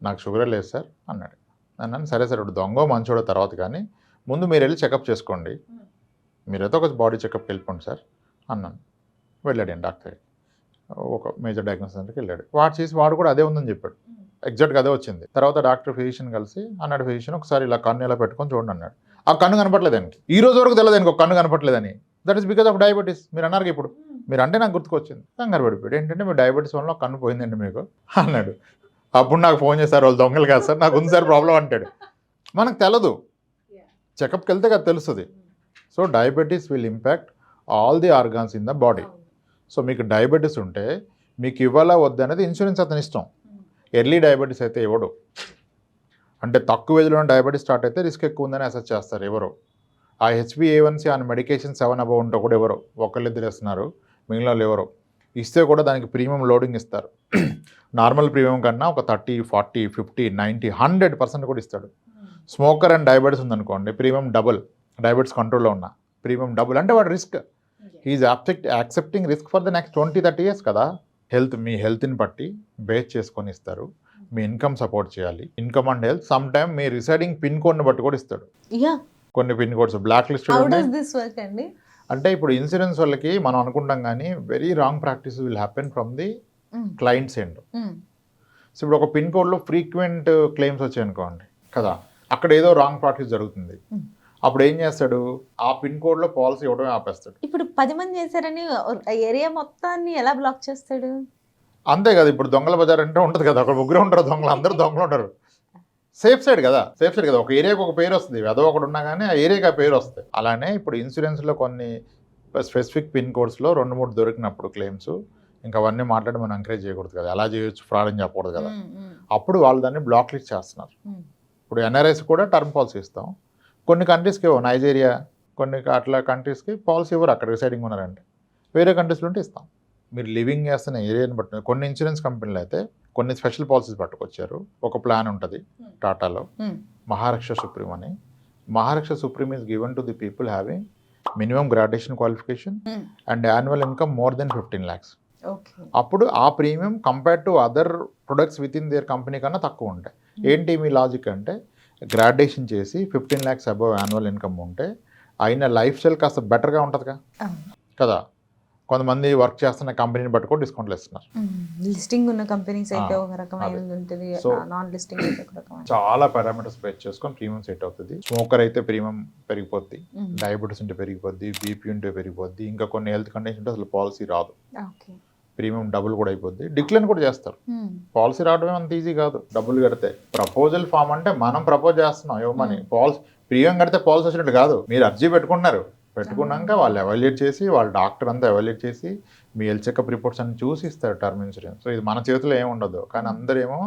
నాకు షుగరే లేదు సార్ అన్నాడు. అన్నాను సరే సార్ ఇప్పుడు దొంగ మంచోడో తర్వాత కానీ ముందు మీరు వెళ్ళి చెకప్ చేసుకోండి, మీరైతే ఒక బాడీ చెకప్కి వెళ్ళిపోండి సార్ అన్నాను. వెళ్ళాడు అండి డాక్టర్, ఒక మేజర్ డయాగ్నోసిస్ సెంటర్కి వెళ్ళాడు. వాడు కూడా అదే ఉందని చెప్పాడు, ఎగ్జాక్ట్గా అదే వచ్చింది. తర్వాత డాక్టర్ ఫిజిషియన్ కలిసి అన్నాడు, ఫిజిషియన్ ఒకసారి ఇలా కన్ను ఇలా పెట్టుకొని చూడండి అన్నాడు. ఆ కన్ను కనపట్లేదు ఆయనకి, ఈ రోజు వరకు తెలియదు ఆయనకు ఒక కన్ను కనపట్లేదని. That is because of diabetes. మీరు అన్నారు ఇప్పుడు, మీరు అంటే నాకు గుర్తుకొచ్చింది, కంగారు పడిపోయాడు. ఏంటంటే మీ డయాబెటీస్ వల్ల కన్ను పోయిందండి మీకు అన్నాడు. అప్పుడు నాకు ఫోన్ చేశారు, వాళ్ళు దొంగలు కాదు సార్, నాకు ఉంది సార్ ప్రాబ్లం అంటాడు. మనకు తెలదు, చెకప్కి వెళ్తే కదా తెలుస్తుంది. So diabetes will impact all the organs in the body. So మీకు డయాబెటీస్ ఉంటే మీకు ఇవ్వాలా వద్దు అనేది ఇన్సూరెన్స్ అతని ఇష్టం. ఎర్లీ డయాబెటీస్ అయితే ఇవ్వడు, అంటే తక్కువ ఏజ్లో డయాబెటీస్ స్టార్ట్ అయితే రిస్క్ ఎక్కువ ఉందని అసెస్ చేస్తారు ఎవరు. ఆ HbA1c ఆన్ మెడికేషన్ 7 above ఉంటే కూడా ఎవరు, ఒకళ్ళిద్దరు ఇస్తున్నారు, మిగిలిన వాళ్ళు ఎవరు. ఇస్తే కూడా దానికి ప్రీమియం లోడింగ్ ఇస్తారు. నార్మల్ ప్రీమియం కన్నా ఒక 30, 40, 50, 90, 100% కూడా ఇస్తాడు. స్మోకర్ అండ్ డయాబెటీస్ ఉందనుకోండి, ప్రీమియం డబుల్. డయాబెటీస్ కంట్రోల్లో ఉన్న ప్రీమియం డబుల్, అంటే వాడు risk, he is accepting risk for the next 20-30 years కదా. మీ హెల్త్ని బట్టి బేస్ చేసుకొని ఇస్తారు. మీ ఇన్కమ్ సపోర్ట్ చేయాలి, income and health. Some time మీ రిసైడింగ్ పిన్ కోడ్ని బట్టి కూడా ఇస్తాడు. కొన్ని పిన్ కోడ్స్ బ్లాక్ లిస్ట్ అండి. అంటే ఇప్పుడు ఇన్సూరెన్స్ వాళ్ళకి మనం అనుకుంటాం కానీ very wrong practice will happen from the clients end. So ఇప్పుడు ఒక పిన్ కోడ్లో ఫ్రీక్వెంట్ క్లెయిమ్స్ వచ్చాయి అనుకోండి కదా, అక్కడ ఏదో రాంగ్ ప్రాక్టీస్ జరుగుతుంది. అప్పుడు ఏం చేస్తాడు, ఆ పిన్ కోడ్లో పాలసీ ఇవ్వడమే ఆపేస్తాడు. ఇప్పుడు 10 మంది చేశారని ఏరియా మొత్తాన్ని ఎలా బ్లాక్ చేస్తాడు? అంతే కదా, ఇప్పుడు దొంగల బజార్ అంటే ఉంటుంది కదా, అక్కడ ముగ్గురు ఉంటారు దొంగలు, అందరూ దొంగలు ఉంటారు. సేఫ్ సైడ్ కదా, ఒక ఏరియాకి ఒక పేరు వస్తుంది, అదో ఒకటి ఉన్నా కానీ ఆ ఏరియాకి ఆ పేరు వస్తుంది. అలానే ఇప్పుడు ఇన్సూరెన్స్లో కొన్ని స్పెసిఫిక్ పిన్ కోడ్స్లో 2-3 దొరికినప్పుడు క్లెయిమ్స్, ఇంకా అవన్నీ మాట్లాడి మనం ఎంకరేజ్ చేయకూడదు కదా, అలా చేయొచ్చు ఫ్రాడ్ అని చెప్పకూడదు కదా. అప్పుడు వాళ్ళు దాన్ని బ్లాక్ లిస్ట్ చేస్తున్నారు. ఇప్పుడు NRIs కూడా టర్మ్ పాలసీ ఇస్తాం, కొన్ని కంట్రీస్కి ఇవ్వం, నైజీరియా కొన్ని అట్లా కంట్రీస్కి పాలసీ ఇవ్వరు, అక్కడ రిసైడింగ్ ఉన్నారంటే. వేరే కంట్రీస్లో ఉంటే ఇస్తాం. మీరు లివింగ్ చేస్తున్న ఏరియాని బట్టి కొన్ని ఇన్సూరెన్స్ కంపెనీలు అయితే కొన్ని స్పెషల్ పాలసీస్ పట్టుకొచ్చారు. ఒక ప్లాన్ ఉంటుంది టాటాలో, మహారాష్ట్ర సుప్రీం అని. Maharashtra supreme is given to the people having minimum graduation qualification and annual income more than 15 lakhs. అప్పుడు ఆ premium compared to other products with in there company కన్నా తక్కువ ఉంటాయి. ఏంటి మీ లాజిక్ అంటే, గ్రాడ్యుయేషన్ చేసి 15 lakhs అబవ్ యాన్యువల్ ఇన్కమ్ ఉంటే అయిన లైఫ్ స్టైల్ కాస్త బెటర్గా ఉంటుంది కదా. కొంతమంది వర్క్ చేస్తున్న కంపెనీని బట్టి కూడా డిస్కౌంట్లు ఇస్తున్నారు. లిస్టింగ్ ఉన్న కంపెనీస్ అయితే ఒక రకమైనది ఉంటుంది, నాన్ లిస్టింగ్ అయితే ఒక రకమైన. చాలా పారామీటర్స్ బేస్ చేసుకొని ప్రీమియం సెట్ అవుతుంది. స్మోకర్ అయితే ప్రీమియం పెరిగిపోద్ది, డయాబెటీస్ ఉంటే పెరిగిపోద్ది, బీపీ ఉంటే పెరిగిపోద్ది, ఇంకా కొన్ని హెల్త్ కండిషన్ ఉంటే అసలు పాలసీ రాదు, ప్రీమియం డబుల్ కూడా అయిపోద్ది. డిక్లైన్ కూడా చేస్తారు. పాలసీ రావడమే అంత ఈజీ కాదు, డబ్బులు కడితే. ప్రపోజల్ ఫామ్ అంటే మనం ప్రపోజ్ చేస్తున్నాం ఇవ్వమని, ప్రీమియం కడితే పాలసీ వచ్చినట్టు కాదు. మీరు అర్జీ పెట్టుకున్నాక వాళ్ళు ఎవాల్యుయేట్ చేసి, వాళ్ళ డాక్టర్ అంతా ఎవాల్యుయేట్ చేసి మీ హెల్త్ చెకప్ రిపోర్ట్స్ అన్ని చూసి ఇస్తారు టర్మ్ ఇన్సూరెన్స్. సో ఇది మన చేతిలో ఏమి ఉండదు, కానీ అందరేమో.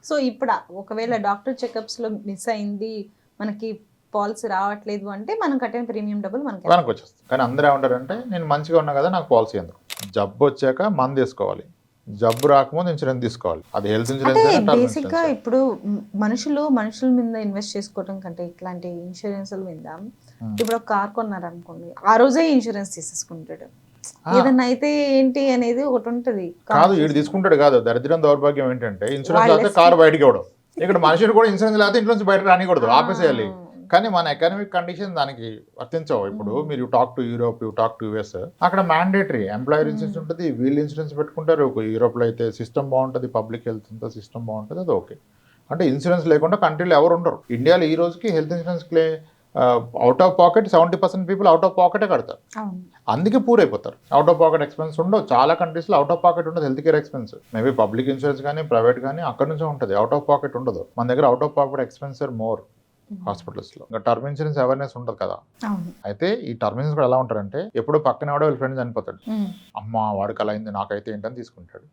సో ఇప్పుడు ఒకవేళ డాక్టర్ చెకప్స్లో మిస్ అయింది, మనకి పాలసీ రావట్లేదు అంటే మనం కట్టిన ప్రీమియం డబ్బులు మనకు వచ్చేస్తుంది. కానీ అందరూ ఏమంటారంటే, నేను మంచిగా ఉన్నా కదా నాకు పాలసీ ఎందుకు, జబ్బు వచ్చాక మందు తీసుకోవాలి, జబ్బు రాకముందు ఇన్సూరెన్స్ తీసుకోవాలి. అది హెల్త్ ఇన్సూరెన్స్. బేసిక్ గా ఇప్పుడు మనుషుల మీద ఇన్వెస్ట్ చేసుకోవడం కంటే ఇట్లాంటి ఇన్సూరెన్స్ మీద, ఇప్పుడు ఒక కార్ కొన్నారు అనుకోండి, ఆ రోజే ఇన్సూరెన్స్ తీసేసుకుంటాడు. ఏదన్నా అయితే ఏంటి అనేది ఒకటి ఉంటది కాదు, వీడు తీసుకుంటాడు కాదు. దరిద్రం దౌర్భాగ్యం ఏంటంటే, ఇన్సూరెన్స్ లేకపోతే కారు బయటకి ఇవ్వడం. ఇక్కడ మనుషులు కూడా ఇన్సూరెన్స్ లేకపోతే ఇన్సూరెన్స్ బయట రానికూడదు, ఆపేసేయాలి. కానీ మన ఎకనామిక్ కండిషన్ దానికి వర్తించవు. ఇప్పుడు మీరు you talk to Europe, you talk to US, అక్కడ మ్యాండేటరీ ఎంప్లాయర్ ఇన్సూరెన్స్ ఉంటుంది, వీళ్ళు ఇన్సూరెన్స్ పెట్టుకుంటారు. యూరోప్లో అయితే సిస్టమ్ బాగుంటుంది, పబ్లిక్ హెల్త్ అంతా సిస్టమ్ బాగుంటుంది, అది ఓకే. అంటే ఇన్సూరెన్స్ లేకుండా కంట్రీలో ఎవరు ఉండరు. ఇండియాలో ఈ రోజుకి health insurance out of pocket 70% people out of పాకెటే కడతారు, అందుకే పూర్ అయిపోతారు. అవుట్ ఆఫ్ పాకెట్ ఎక్స్పెన్స్ ఉండవు. చాలా కంట్రీస్లో అవుట్ ఆఫ్ పాకెట్ ఉండదు health care expense. Maybe public insurance కానీ ప్రైవేట్ కానీ అక్కడ నుంచే ఉంటుంది, అవుట్ ఆఫ్ పాకెట్ ఉండదు. మన దగ్గర out of pocket expense more హాస్పిటల్స్లో. ఇంకా టర్మ్ ఇన్సూరెన్స్ అవేర్నెస్ ఉంటుంది కదా. అయితే ఈ టర్మ్ ఇన్సూరెన్స్ కూడా ఎలా ఉంటారంటే, ఎప్పుడు పక్కన వాడే వాళ్ళ ఫ్రెండ్ చనిపోతాడు, అమ్మ వాడికి అలా అయింది నాకైతే ఏంటని తీసుకుంటాడు.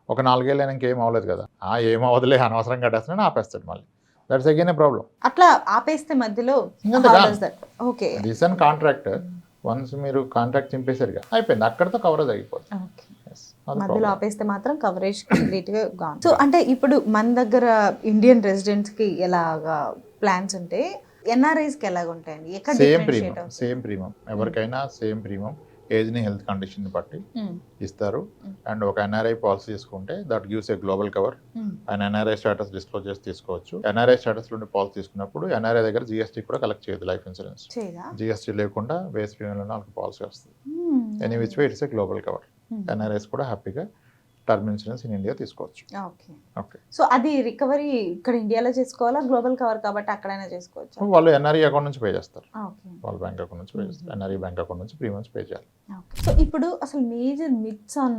ఒక 4 ఏళ్ళు అయినాక ఏం అవ్వలేదు కదా, ఏం అవ్వదులే అనవసరంగా కట్టేస్తున్నాను ఆపేస్తాడు. మళ్ళీ దట్స్ అగైన్ ఏ ప్రాబ్లం. అట్లా ఆపేస్తే మధ్యలో కాంట్రాక్ట్ వన్స్ మీరు కాంట్రాక్ట్ చింపేశారుగా అయిపోయింది, అక్కడితో కవరేజ్ అయిపోతుంది. అది మధ్యలో problem. ఆపేస్తే మాత్రం కవరేజ్ కంప్లీట్ గా గాన్. సో అంటే ఇప్పుడు మన దగ్గర ఇండియన్ రెసిడెంట్స్ కి ఎలాగా ప్లాన్స్ ఉంటే ఎన్ఆర్ఐస్ కి ఎలాగ ఉంటాయండి? ఎక్కడ సేమ్ differentiate ప్రీమియం అవుతుంది? సేమ్ ప్రీమియం ఎవరికైనా సేమ్ ప్రీమియం ఏజ్ని హెల్త్ కండిషన్ని బట్టి ఇస్తారు. అండ్ ఒక ఎన్ఆర్ఐ పాలసీ తీసుకుంటే that gives a global cover. ఆయన ఎన్ఆర్ఐ స్టేటస్ డిస్క్లోజ్ చేసి తీసుకోవచ్చు. ఎన్ఆర్ఐ స్టేటస్ నుండి పాలసీ తీసుకున్నప్పుడు ఎన్ఆర్ఐ దగ్గర జిఎస్టీ కూడా కలెక్ట్ చేయదు లైఫ్ ఇన్సూరెన్స్. చేయదా? జిఎస్టీ లేకుండా బేస్ ప్రీమియంలో వాళ్ళకి పాలసీ వస్తుంది. Any which way it's a global cover. NRIs కూడా హ్యాపీగా టర్మ్ ఇన్సూరెన్స్ ఇన్ ఇండియా తీసుకోవచ్చు. ఓకే. ఓకే, సో అది రికవరీ ఇక్కడ ఇండియాలో చేసుకోవాలా, గ్లోబల్ కవర్ కాబట్టి అక్కడైనా చేసుకోవచ్చు? వాళ్ళు ఎన్ఆర్ఐ అకౌంట్ నుంచి పే చేస్తారు. ఓకే. వాళ్ళ బ్యాంక్ అకౌంట్ నుంచి పే చేస్తారు. ఎన్ఆర్ఐ బ్యాంక్ అకౌంట్ నుంచి ప్రీమియమ్స్ పే చేయాలి. సో ఇప్పుడు అసలు major myths on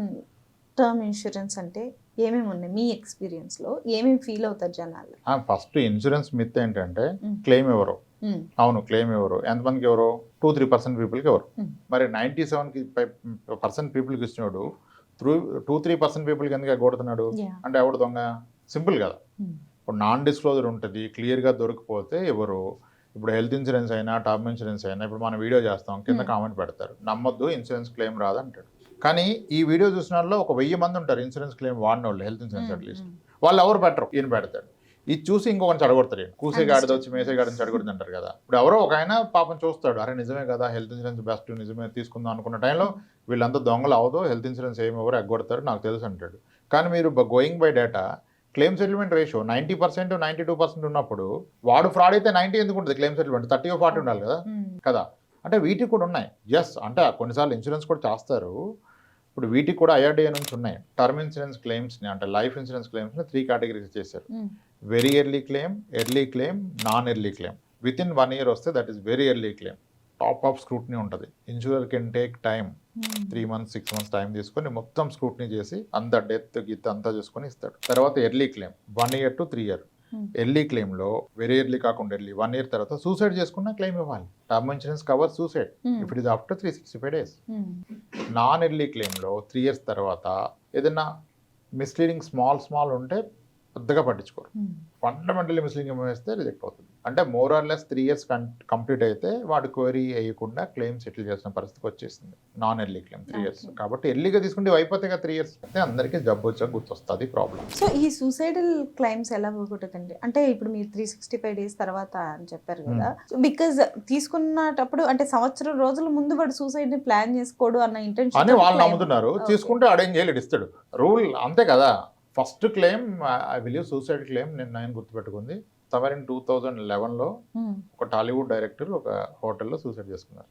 term insurance అంటే ఏమేమి ఉన్నాయి మీ ఎక్స్పీరియన్స్ లో? ఏమేమి ఫీల్ అవుతారు జనాలు? ఫస్ట్ ఇన్సూరెన్స్ మిత్ ఏంటంటే క్లెయిమ్ ఎవరు? అవును, క్లెయిమ్ ఎవరు? ఎంతమందికి ఎవరు? 2-3% పీపుల్కి ఎవరు? మరి 97% పీపుల్కి ఇచ్చినాడు 2-3% పీపుల్కి ఎందుకు ఎగ్గొడుతున్నాడు అంటే ఎవడు దొంగ? సింపుల్ కదా. ఇప్పుడు నాన్ డిస్క్లోజర్ ఉంటుంది, క్లియర్గా దొరికిపోతే ఎవరు? ఇప్పుడు హెల్త్ ఇన్సూరెన్స్ అయినా టర్మ్ ఇన్సూరెన్స్ అయినా ఇప్పుడు మనం వీడియో చేస్తాం, కింద కామెంట్ పెడతారు నమ్మొద్దు, ఇన్సూరెన్స్ క్లెయిమ్ రాదు అంటాడు. కానీ ఈ వీడియో చూసిన వాళ్ళు ఒక 1000 మంది ఉంటారు ఇన్సూరెన్స్ క్లెయిమ్ వాడిన వాళ్ళు, హెల్త్ ఇన్సూరెన్స్ అట్లీస్ట్. వాళ్ళు ఎవరు బెటర్? ఈయన పెడతాడు. ఇది చూసి ఇంకొకటి చెడగొడతారు. కూసేగాడిది వచ్చి మేసేగాడిని చెడగొడుతుంది అంటారు కదా. ఇప్పుడు ఎవరో ఒక ఆయన పాపం చూస్తాడు, అరే నిజమే కదా హెల్త్ ఇన్సూరెన్స్ బెస్ట్, నిజమే తీసుకుందాం అనుకున్న టైంలో వీళ్ళంతా దొంగలు అవదో హెల్త్ ఇన్సూరెన్స్ ఏమి ఎవరు ఎగ్గొడతారు నాకు తెలుసు అంటాడు. కానీ మీరు going by data claim settlement ratio 90%, 92% ఉన్నప్పుడు వాడు ఫ్రాడ్ అయితే 90 ఎందుకు ఉంటుంది? క్లెయిమ్ సెటిల్మెంట్ 30-40 ఉండాలి కదా కదా. అంటే వీటికి కూడా ఉన్నాయి. ఎస్, అంటే కొన్నిసార్లు ఇన్సూరెన్స్ కూడా చేస్తారు. ఇప్పుడు వీటికి కూడా ఐఆర్డీఏ నుంచి ఉన్నాయి. టర్మ్ ఇన్సూరెన్స్ క్లెయిమ్స్ని అంటే లైఫ్ ఇన్సూరెన్స్ క్లెయిమ్స్ని 3 కేటగిరీస్ చేశారు. Very early claim, early claim, non early claim. Within 1 year వస్తే that is very early claim. Top of scrutiny ఉంటుంది. Insurer can take time, 3 months 6 months time తీసుకొని మొత్తం scrutiny చేసి అంత డెత్ గిత్ అంతా చూసుకొని ఇస్తాడు. తర్వాత early claim 1 year to 3 year. Early క్లెయిమ్లో వెరీ ఎర్లీ కాకుండా ఎర్లీ 1 year తర్వాత సూసైడ్ చేసుకున్న క్లెయిమ్ ఇవ్వాలి. Term insurance cover suicide if it is after 365 days. Non early క్లెయిమ్లో 3 years తర్వాత ఏదైనా మిస్లీడింగ్ స్మాల్ ఉంటే పెద్దగా పట్టించుకోరు. ఫండమెంటల్లీ మిస్లీడింగ్ వేస్తే రిజెక్ట్ అవుతుంది. అంటే more or less 3 years complete అయితే వాడు క్వరీ వేయకుండా క్లెయిమ్ సెటిల్ చేసిన పరిస్థితికి వచ్చేసింది నాన్ ఎర్లీ క్లెయిమ్ 3 years. కాబట్టి ఎర్లీగా తీసుకుంటే అయిపోతే 3 years అయితే అందరికీ జబ్బు వచ్చాక గుర్తొస్తుంది ప్రాబ్లం. సో ఈ సూసైడల్ క్లైమ్స్ ఎలా పోగొట్టకండి? అంటే ఇప్పుడు మీరు 365 days తర్వాత అని చెప్పారు కదా, బికాజ్ తీసుకున్నప్పుడు అంటే సంవత్సరం రోజుల ముందు వాడు సూసైడ్ ని ప్లాన్ చేసుకోడు అన్న ఇంటెన్షన్ అని వాళ్ళు నమ్ముతున్నారు. తీసుకుంటే అడేం చేయలేడు, ఇస్తాడు. రూల్ అంతే కదా. First claim I believe suicide claim నేను గుర్తుపెట్టుకుంది సమ్మర్ ఇన్ 2011లో ఒక టాలీవుడ్ డైరెక్టర్ ఒక హోటల్లో సూసైడ్ చేసుకున్నారు.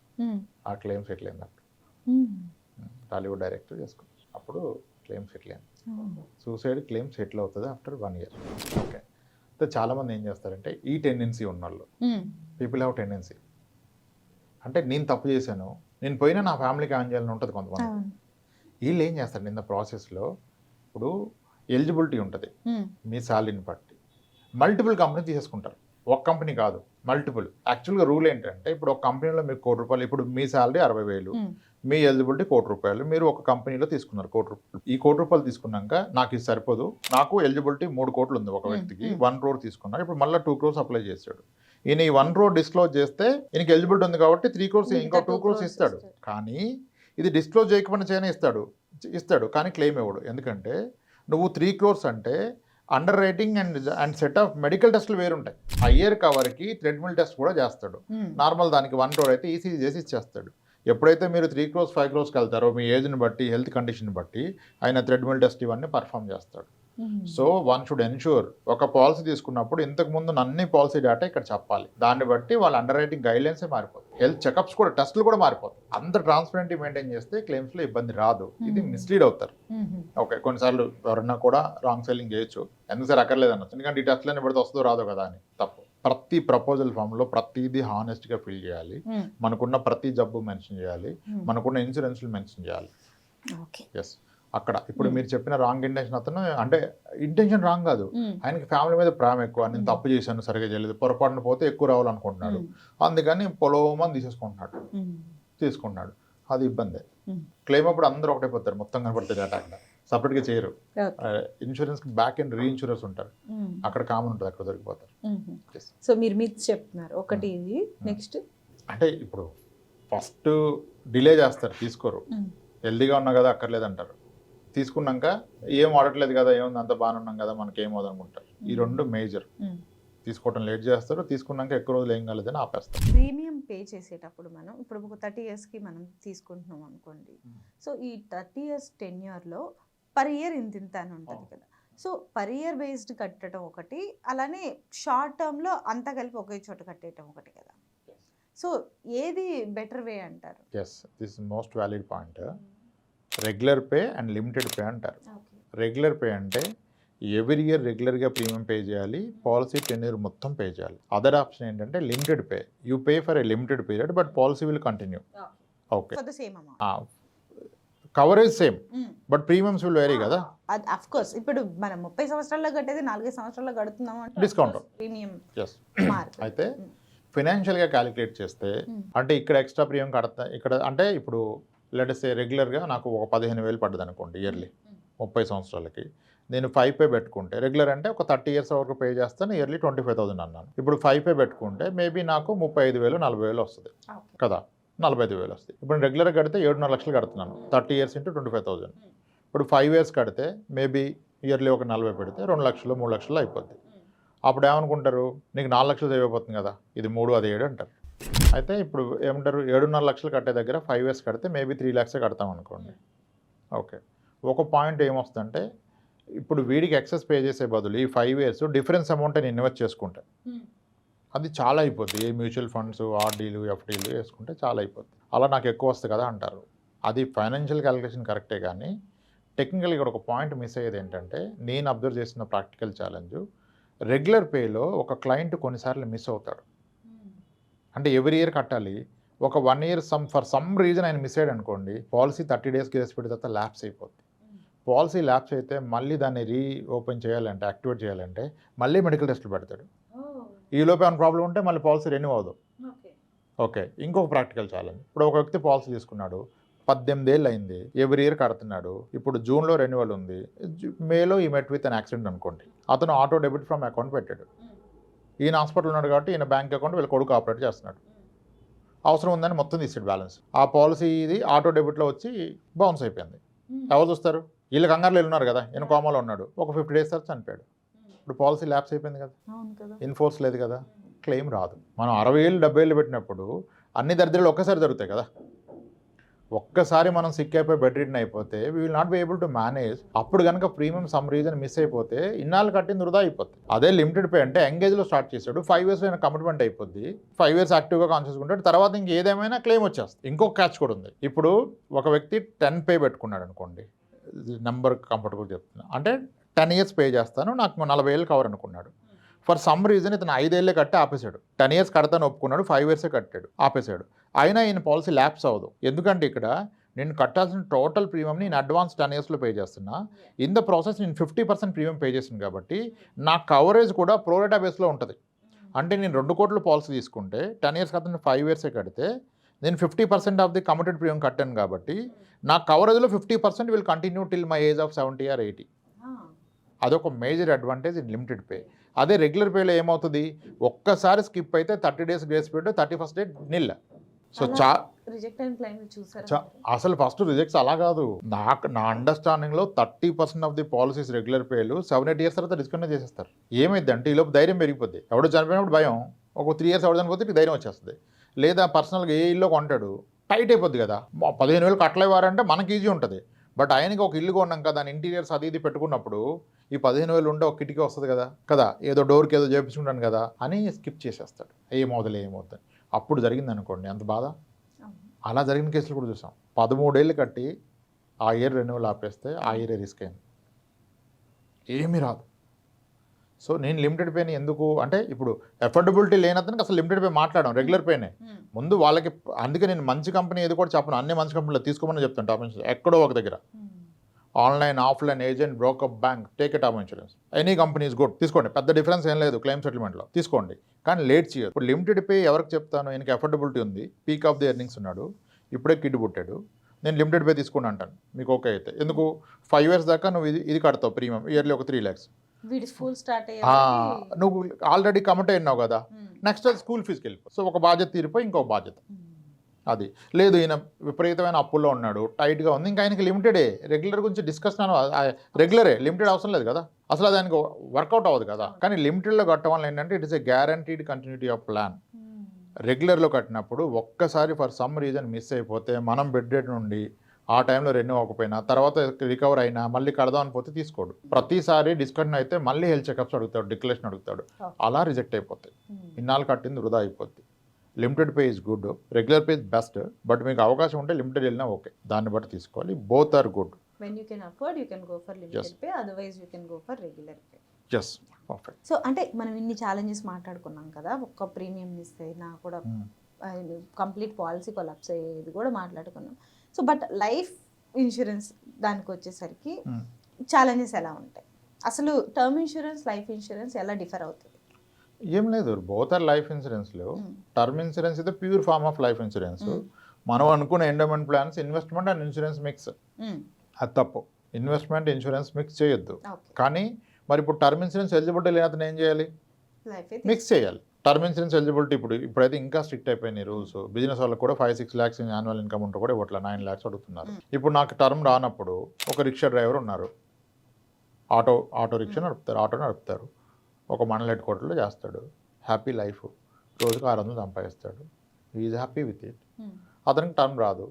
ఆ క్లెయిమ్ సెటిల్ అయింది. టాలీవుడ్ డైరెక్టర్ చేసుకున్నారు, అప్పుడు క్లెయిమ్ సెటిల్ అయింది. సూసైడ్ క్లెయిమ్ సెటిల్ అవుతుంది ఆఫ్టర్ 1 year. ఓకే. అయితే చాలామంది ఏం చేస్తారంటే ఈ టెండెన్సీ ఉన్నవాళ్ళు, పీపుల్ హ్యావ్ టెండెన్సీ అంటే నేను తప్పు చేశాను, నేను పోయినా నా ఫ్యామిలీకి ఆన్ చేయాలని ఉంటుంది కొంతమంది. వీళ్ళు ఏం చేస్తారు ఇన్ ద ప్రాసెస్లో, ఇప్పుడు ఎలిజిబిలిటీ ఉంటుంది మీ శాలరీని బట్టి మల్టిపుల్ కంపెనీ తీసేసుకుంటారు. ఒక కంపెనీ కాదు, మల్టిపుల్. యాక్చువల్గా రూల్ ఏంటంటే ఇప్పుడు ఒక కంపెనీలో మీకు ₹1,00,000, ఇప్పుడు మీ శాలరీ 60,000, మీ ఎలిజిబిలిటీ ₹1,00,000, మీరు ఒక కంపెనీలో తీసుకున్నారు ₹1,00,000. ఈ ₹1,00,000 తీసుకున్నాక నాకు ఇది సరిపోదు, నాకు ఎలిజిబిలిటీ 3 కోట్లు ఉంది ఒక వ్యక్తికి, 1 crore తీసుకున్నారు. ఇప్పుడు మళ్ళీ 2 crores అప్లై చేశాడు. ఈయన ఈ 1 crore డిస్క్లోజ్ చేస్తే ఈయనకి ఎలిజిబిలిటీ ఉంది కాబట్టి 3 crores ఇంకో 2 crores ఇస్తాడు. కానీ ఇది డిస్క్లోజ్ చేయకపోయినా చేయనే ఇస్తాడు కానీ క్లెయిమ్ ఇవ్వడు. ఎందుకంటే నువ్వు 3 crores అంటే under writing and set of medical టెస్టులు వేరుంటాయి. హయ్యర్ కవర్కి థ్రెడ్మిల్ టెస్ట్ కూడా చేస్తాడు. నార్మల్ దానికి 1 crore అయితే ఈసీజీ చేసి ఇచ్చేస్తాడు. ఎప్పుడైతే మీరు 3 crores 5 crores వెళ్తారో మీ ఏజ్ని బట్టి హెల్త్ కండిషన్ బట్టి ఆయన థ్రెడ్మిల్ టెస్ట్ ఇవన్నీ పర్ఫామ్ చేస్తాడు. సో వన్ షుడ్ ఎన్ష్యూర్ ఒక పాలసీ తీసుకున్నప్పుడు ఇంతకు ముందు అన్ని పాలసీ డేటా ఇక్కడ చెప్పాలి. దాన్ని బట్టి వాళ్ళ అండర్ రైటింగ్ గైడ్లైన్సే మారిపోతాయి. హెల్త్ చెకప్స్ కూడా టెస్టులు కూడా మారిపోతాయి. అంత ట్రాన్స్పరెంట్ మెయింటైన్ చేస్తే క్లెయిమ్స్లో ఇబ్బంది రాదు. ఇది మిస్లీడ్ అవుతారు. ఓకే, కొన్నిసార్లు ఎవరన్నా కూడా రాంగ్ సెల్లింగ్ చేయొచ్చు, ఎందుకు సార్ అక్కర్లేదు అనొచ్చు, ఎందుకంటే ఈ టెస్ట్లని పెడితే వస్తుందో రాదో కదా అని. తప్పు. ప్రతి ప్రపోజల్ ఫామ్లో ప్రతిదీ హానెస్ట్గా ఫిల్ చేయాలి. మనకున్న ప్రతి జబ్బు మెన్షన్ చేయాలి, మనకున్న ఇన్సూరెన్స్లు మెన్షన్ చేయాలి. ఎస్, అక్కడ ఇప్పుడు మీరు చెప్పిన రాంగ్ ఇంటెన్షన్ అతను అంటే ఇంటెన్షన్ రాంగ్ కాదు, ఆయనకి ఫ్యామిలీ మీద ప్రేమ ఎక్కువ, నేను తప్పు చేశాను సరిగా చేయలేదు, పొరపాటున పోతే ఎక్కువ రావాలనుకుంటున్నాడు, అందుకని పొలవమని తీసుకుంటున్నాడు. అది ఇబ్బంది. క్లెయిమ్ అప్పుడు అందరూ ఒకటే పోతారు, మొత్తం కనపడుతుంది డేటా. అక్కడ సపరేట్గా చేయరు. ఇన్సూరెన్స్కి బ్యాక్ అండ్ రీ ఇన్సూరెన్స్ ఉంటారు, అక్కడ కామన్ ఉంటుంది, అక్కడ దొరికిపోతారు. సో మీరు చెప్తున్నారు ఒకటి ఇది. నెక్స్ట్ అంటే ఇప్పుడు ఫస్ట్ డిలే చేస్తారు, తీసుకోరు. హెల్దీగా ఉన్నా కదా అక్కర్లేదు అంటారు. తీసుకున్నాక ఏం వాడట్లేదు కదా, ఏముంది అంత బాగానే ఉన్నాం కదా, మనకి ఏం వదనుకుంటారు. ఈ రెండు మేజర్. తీసుకోవటం లేట్ చేస్తారు, తీసుకున్నాక ఎక్కువ రోజులు ఏం కాలేదని ఆపేస్తారు. ప్రీమియం పే చేసేటప్పుడు మనం ఇప్పుడు ఒక 30 yearsకి మనం తీసుకుంటున్నాం అనుకోండి. సో ఈ 30 years టెన్యూర్లో పర్ ఇయర్ ఇంత అని ఉంటుంది కదా. సో పర్ ఇయర్ బేస్డ్ కట్టడం ఒకటి, అలానే షార్ట్ టర్మ్లో అంతా కలిపి ఒకే చోట కట్టేయటం ఒకటి కదా. సో ఏది బెటర్ వే అంటారు? Yes, this most valid point. Regular pay and limited pay అంటారు. రెగ్యులర్ పే అంటే ఎవ్రీ ఇయర్ రెగ్యులర్గా ప్రీమియం పే చేయాలి, పాలసీ టెన్యూర్ మొత్తం పే చేయాలి. అదర్ ఆప్షన్ ఏంటంటే limited pay. You pay for a limited period but policy will continue. Okay, coverage same but premiums will vary కదా. అది of course ఇప్పుడు మనం 30 సంవత్సరాల్లో కట్టేది 4 సంవత్సరాల్లో కడుతున్నాం అంటే డిస్కౌంట్ ప్రీమియం ఎస్. అయితే ఫినాన్షియల్గా క్యాలిక్యులేట్ చేస్తే అంటే ఇక్కడ ఎక్స్ట్రా ప్రీమియం కడతా ఇక్కడ అంటే ఇప్పుడు లెట్స్ రెగ్యులర్గా నాకు ఒక 15,000 పడ్డది అనుకోండి ఇయర్లీ 30 సంవత్సరాలకి. నేను 5 పే పెట్టుకుంటే రెగ్యులర్ అంటే ఒక 30 years వరకు పే చేస్తాను, ఇయర్లీ 25,000 అన్నాను. ఇప్పుడు 5 పే పెట్టుకుంటే మేబీ నాకు 35,000 40,000 వస్తుంది కదా, 45,000 వస్తుంది. ఇప్పుడు రెగ్యులర్గా కడితే 7.5 లక్షలు కడుతున్నాను, 30 years into 25,000. ఇప్పుడు 5 years కడితే మేబీ ఇయర్లీ ఒక 40 పెడితే 2 లక్షలు 3 లక్షలు అయిపోద్ది. అప్పుడు ఏమనుకుంటారు, నీకు 4 లక్షలు సేవ్ అయిపోతుంది కదా, ఇది 3 అది 7 అంటారు. అయితే ఇప్పుడు ఏమంటారు, 7.5 లక్షలు కట్టే దగ్గర 5 years కడితే మేబీ 3 lakhs కడతాం అనుకోండి. ఓకే, ఒక పాయింట్ ఏమొస్తుందంటే ఇప్పుడు వీడికి ఎక్సెస్ పే చేసే బదులు ఈ 5 years డిఫరెన్స్ అమౌంట్ నేను ఇన్వెస్ట్ చేసుకుంటే అది చాలా అయిపోద్ది. ఏ మ్యూచువల్ ఫండ్స్ ఆర్డీలు ఎఫ్డీలు వేసుకుంటే చాలా అయిపోద్ది. అలా నాకు ఎక్కువ వస్తుంది కదా అంటారు. అది ఫైనాన్షియల్ క్యాలిక్యులేషన్ కరెక్టే, కానీ టెక్నికల్గా ఇక్కడ ఒక పాయింట్ మిస్ అయ్యేది ఏంటంటే నేను అబ్జర్వ్ చేసిన ప్రాక్టికల్ ఛాలెంజ్, రెగ్యులర్ పేలో ఒక క్లయింట్ కొన్నిసార్లు మిస్ అవుతాడు. అంటే ఎవ్రీ ఇయర్ కట్టాలి, ఒక 1 year ఫర్ సమ్ రీజన్ ఆయన మిస్ అయ్యాడు అనుకోండి, పాలసీ 30 days గ్రేస్ పీరియడ్ తర్వాత ల్యాప్స్ అయిపోద్ది. పాలసీ ల్యాప్స్ అయితే మళ్ళీ దాన్ని ఓపెన్ చేయాలంటే యాక్టివేట్ చేయాలంటే మళ్ళీ మెడికల్ టెస్టులు పెడతాడు. ఈ లోపే ఏమైనా ప్రాబ్లం ఉంటే మళ్ళీ పాలసీ రెన్యూ అవ్వదు. ఓకే, ఇంకొక ప్రాక్టికల్ ఛాలెంజ్, ఇప్పుడు ఒక వ్యక్తి పాలసీ తీసుకున్నాడు, 18 ఏళ్ళు అయింది, ఎవ్రీ ఇయర్ కడుతున్నాడు. ఇప్పుడు జూన్లో రెన్యువల్ ఉంది, మేలో ఈ మెట్ విత్ అన్ యాక్సిడెంట్ అనుకోండి, అతను ఆటో డెబిట్ ఫ్రమ్ అకౌంట్ పెట్టాడు. ఈయన హాస్పిటల్ ఉన్నాడు కాబట్టి ఈయన బ్యాంక్ అకౌంట్ వీళ్ళ కొడుకు ఆపరేట్ చేస్తున్నాడు. అవసరం ఉందని మొత్తం తీసాడు బ్యాలెన్స్. ఆ పాలసీ ఇది ఆటో డెబిట్లో వచ్చి బౌన్స్ అయిపోయింది. ఎవరు చూస్తారు, వీళ్ళు కంగారులో ఉన్నారు కదా, ఈయన కోమాలో ఉన్నాడు, ఒక 50 days తర్వాత చనిపోయాడు. ఇప్పుడు పాలసీ ల్యాప్స్ అయిపోయింది కదా, ఇన్ఫోర్స్ లేదు కదా, క్లెయిమ్ రాదు. మనం 60 ఏళ్ళు 70 ఏళ్ళు పెట్టినప్పుడు అన్ని దరిద్రాలు ఒక్కసారి జరుగుతాయి కదా. ఒక్కసారి మనం సిక్ అయిపోయి బెడ్ రిటర్న్ అయిపోతే we will not be able to manage. అప్పుడు కనుక ప్రీమియం సమ్ రీజన్ మిస్ అయిపోతే ఇన్నాళ్ళు కట్టింది వృధా అయిపోతుంది. అదే లిమిటెడ్ పే అంటే ఎంగేజ్లో స్టార్ట్ చేశాడు, 5 years అయినా కమిట్మెంట్ అయిపోద్ది, 5 years యాక్టివ్గా కాన్షియస్గా ఉంటాడు, తర్వాత ఇంక ఏదేమైనా క్లెయిమ్ వచ్చేస్తుంది. ఇంకొక క్యాచ్ కూడా ఉంది. ఇప్పుడు ఒక వ్యక్తి 10 పే పెట్టుకున్నాడు అనుకోండి, నెంబర్ కంఫర్టబుల్ చెప్తున్నా, అంటే 10 years పే చేస్తాను, నాకు 40 ఏళ్ళు కవర్ అనుకున్నాడు. ఫర్ సమ్ రీజన్ ఇతను 5 ఏళ్ళే కట్టి ఆపేశాడు. 10 years కడతాను ఒప్పుకున్నాడు, 5 years కట్టాడు, ఆపేశాడు. అయినా ఈయన పాలసీ ల్యాప్స్ అవ్వదు. ఎందుకంటే ఇక్కడ నేను కట్టాల్సిన టోటల్ ప్రీమియంని నేను అడ్వాన్స్ 10 yearsలో పే చేస్తున్నా, ఇన్ ద ప్రాసెస్ నేను 50% ప్రీమియం పే చేసాను కాబట్టి నా కవరేజ్ కూడా ప్రోరేటా బేస్లో ఉంటుంది. అంటే నేను 2 కోట్ల పాలసీ తీసుకుంటే 10 years కట్టిన 5 years కడితే నేను 50% ఆఫ్ ది కమిటెడ్ ప్రీమియం కట్టాను కాబట్టి నా కవరేజ్లో 50% will continue till my age of 70 or 80. అదొక major advantage in limited pay. అదే రెగ్యులర్ పేలో ఏమవుతుంది, ఒక్కసారి స్కిప్ అయితే 30 days grace period, 31st day నిల్. సో అసలు ఫస్ట్ రిజెక్ట్స్ అలా కాదు. నా అండర్స్టాండింగ్లో 30% ఆఫ్ ది పాలసీస్ రెగ్యులర్ పేలు 7-8 years తర్వాత డిస్కంటిన్యూ చేసేస్తారు. ఏమైంది అంటే ఈలోపు ధైర్యం పెరిగిపోద్ది. ఎవడో చనిపోయినప్పుడు భయం, ఒక 3 years ఎవరు చనిపోతే ధైర్యం వచ్చేస్తుంది. లేదా పర్సనల్గా ఏ ఇల్లు కొంటాడు, టైట్ అయిపోద్ది కదా, 15,000 కట్టలేవారంటే మనకి ఈజీ ఉంటుంది. బట్ ఆయనకి ఒక ఇల్లు కొన్నాం కదా, దాని ఇంటీరియర్స్ అది ఇది పెట్టుకున్నప్పుడు ఈ 15,000 ఉంటే ఒక కిటికీ వస్తుంది కదా, ఏదో డోర్కి ఏదో చేపించుకుంటాను కదా అని స్కిప్ చేసేస్తాడు. ఏమవుతుంది అప్పుడు జరిగింది అనుకోండి అంత బాధ. అలా జరిగిన కేసులు కూడా చూసాం. 13 ఏళ్ళు కట్టి ఆ ఇయర్ రెన్యువల్ ఆపేస్తే ఆ ఇయర్ రిస్క్ అయింది, ఏమీ రాదు. సో నేను లిమిటెడ్ పేని ఎందుకు అంటే, ఇప్పుడు ఎఫోర్డబిలిటీ లేనతనికి అసలు లిమిటెడ్ పే మాట్లాడడం, రెగ్యులర్ పేనే ముందు వాళ్ళకి. అందుకే నేను మంచి కంపెనీ ఏది కూడా చెప్పను, అన్ని మంచి కంపెనీలో తీసుకోమని చెప్తాను. టాప్ ఇన్సూరెన్స్ ఎక్కడో ఒక దగ్గర online offline agent broker bank take top insurance, any company is good, తీసుకోండి. పెద్ద డిఫరెన్స్ ఏం లేదు క్లెయిమ్ సెటిల్మెంట్లో, తీసుకోండి. కానీ లేట్ చేయదు. ఇప్పుడు లిమిటెడ్ పే ఎవరికి చెప్తాను, ఈయనకి ఎఫోర్డబిలిటీ ఉంది, పీక్ ఆఫ్ ది ఎర్నింగ్స్ ఉన్నాడు, ఇప్పుడే కిడ్ పుట్టాడు, నేను లిమిటెడ్ పే తీసుకుని అంటాను. మీకు ఓకే అయితే ఎందుకు 5 years దాకా నువ్వు ఇది కడతావు ప్రీమియం, ఇయర్లీ ఒక 3 lakhs. నువ్వు ఆల్రెడీ కమిట్ అయినావు కదా, నెక్స్ట్ స్కూల్ ఫీజుకి వెళ్ళిపో. సో ఒక బాధ్యత తీరిపోయి ఇంకొక బాధ్యత. అది లేదు, ఈయన విపరీతమైన అప్పుల్లో ఉన్నాడు, టైట్గా ఉంది, ఇంకా ఆయనకి లిమిటెడే, రెగ్యులర్ గురించి డిస్కషన్ రెగ్యులరే, లిమిటెడ్ అవసరం లేదు కదా, అసలు దానికి వర్కౌట్ అవ్వదు కదా. కానీ లిమిటెడ్లో కట్టడం వల్ల ఏంటంటే it is a guaranteed continuity of plan. రెగ్యులర్లో కట్టినప్పుడు ఒక్కసారి ఫర్ సమ్ రీజన్ మిస్ అయిపోతే మనం బెడ్ రేట్ నుండి ఆ టైంలో రెన్యూ అవ్వకపోయినా తర్వాత రికవర్ అయినా మళ్ళీ కడదాం అని పోతే తీసుకోడు. ప్రతిసారి డిస్కషన్ అయితే మళ్ళీ హెల్త్ చెకప్స్ అడుగుతాడు, డిక్లరేషన్ అడుగుతాడు, అలా రిజెక్ట్ అయిపోతాయి. ఇన్నాళ్ళు కట్టింది వృధా అయిపోద్ది. Limited pay is good, regular pay is best, but మీకు అవకాశం ఉంటే లిమిటెడ్ వెళ్ళినా ఓకే, దాన్ని బట్టి తీసుకోవాలి. Both are good. When you can afford, you can go for limited pay, otherwise you can go for regular pay. Yes, perfect. So అంటే మనం ఇన్ని ఛాలెంజెస్ మాట్లాడుకున్నాం కదా, ఒక్క ప్రీమియం మిస్ అయినా కూడా కంప్లీట్ పాలసీ కొలాప్స్ అయ్యేది కూడా మాట్లాడుకున్నాం. సో బట్ లైఫ్ ఇన్సూరెన్స్ దానికి వచ్చేసరికి ఛాలెంజెస్ ఎలా ఉంటాయి? అసలు టర్మ్ ఇన్సూరెన్స్, లైఫ్ ఇన్సూరెన్స్ ఎలా డిఫర్ అవుతుంది? ఏం లేదు, బోత్ ఆర్ లైఫ్ ఇన్సూరెన్స్లో టర్మ్ ఇన్సూరెన్స్ అయితే pure form of life insurance. మనం అనుకున్న endowment plans investment and insurance mix, అది తప్పు. ఇన్వెస్ట్మెంట్ ఇన్సూరెన్స్ మిక్స్ చేయొద్దు. కానీ మరి ఇప్పుడు టర్మ్ ఇన్సూరెన్స్ ఎలిజిబిలిటీ లేనతను ఏం చేయాలి? మిక్స్ చేయాలి. టర్మ్ ఇన్సూరెన్స్ ఎలిజిబిలిటీ ఇప్పుడైతే ఇంకా స్ట్రిక్ట్ అయిపోయినాయి రూల్స్. బిజినెస్ వాళ్ళకి కూడా 5-6 lakhs యాన్యువల్ ఇన్కమ్ ఉంటే కూడా ఇవ్వట్లా, 9 lakhs అడుగుతున్నారు. ఇప్పుడు నాకు టర్మ్ రానప్పుడు ఒక రిక్షా డ్రైవర్ ఉన్నారు, ఆటో రిక్షా నడుపుతారు, ఆటో నడుపుతారు, ఒక మండల హెడ్ క్వార్టర్లో చేస్తాడు, హ్యాపీ లైఫ్, రోజుకు 600 సంపాదిస్తాడు, ఈజ్ హ్యాపీ విత్ ఇట్. అతనికి టర్మ్ రాదు,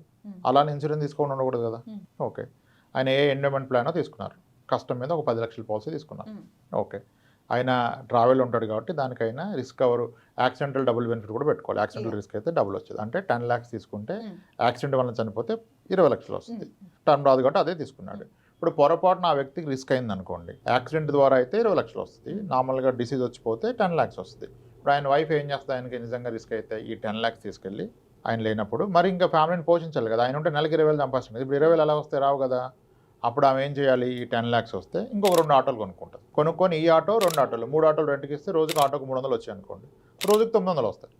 అలానే ఇన్సూరెన్స్ తీసుకోకుండా ఉండకూడదు కదా. ఓకే, ఆయన ఏ ఎండోమెంట్ ప్లానో తీసుకున్నారు, కష్టం మీద ఒక 10 లక్షల పాలసీ తీసుకున్నారు. ఓకే, ఆయన ట్రావెల్ ఉంటాడు కాబట్టి దానికైనా risk cover, accidental double benefit కూడా పెట్టుకోవాలి. యాక్సిడెంటల్ రిస్క్ అయితే డబుల్ వచ్చేది, అంటే 10 lakhs తీసుకుంటే యాక్సిడెంట్ వల్ల చనిపోతే 20 లక్షలు వస్తుంది. టర్మ్ రాదు కాబట్టి అదే తీసుకున్నాడు. ఇప్పుడు పొరపాటున ఆ వ్యక్తికి రిస్క్ అయింది అనుకోండి, యాక్సిడెంట్ ద్వారా అయితే 20 లక్షలు వస్తుంది, నార్మల్గా డిసీజ్ వచ్చిపోతే 10 lakhs వస్తుంది. ఇప్పుడు ఆయన వైఫ్ ఏం చేస్తుంది, ఆయనకి నిజంగా రిస్క్ అయితే ఈ 10 lakhs తీసుకెళ్ళి ఆయన లేనప్పుడు మరి ఇంకా ఫ్యామిలీని పోషించాలి కదా. ఆయన ఉంటే నెలకి 20,000 సంపాదిస్తుంది, ఇప్పుడు 20,000 ఎలా వస్తే రావు కదా. అప్పుడు ఆమె ఏం చేయాలి, ఈ 10 lakhs వస్తే ఇంకొక 2 ఆటోలు కొనుక్కుంటుంది, కొనుక్కొని ఈ ఆటో 2 ఆటోలు 3 ఆటోలు రెంట్కి ఇస్తే రోజుకి ఆటోకి 300 వచ్చాయి అనుకోండి, రోజుకి 900 వస్తాయి.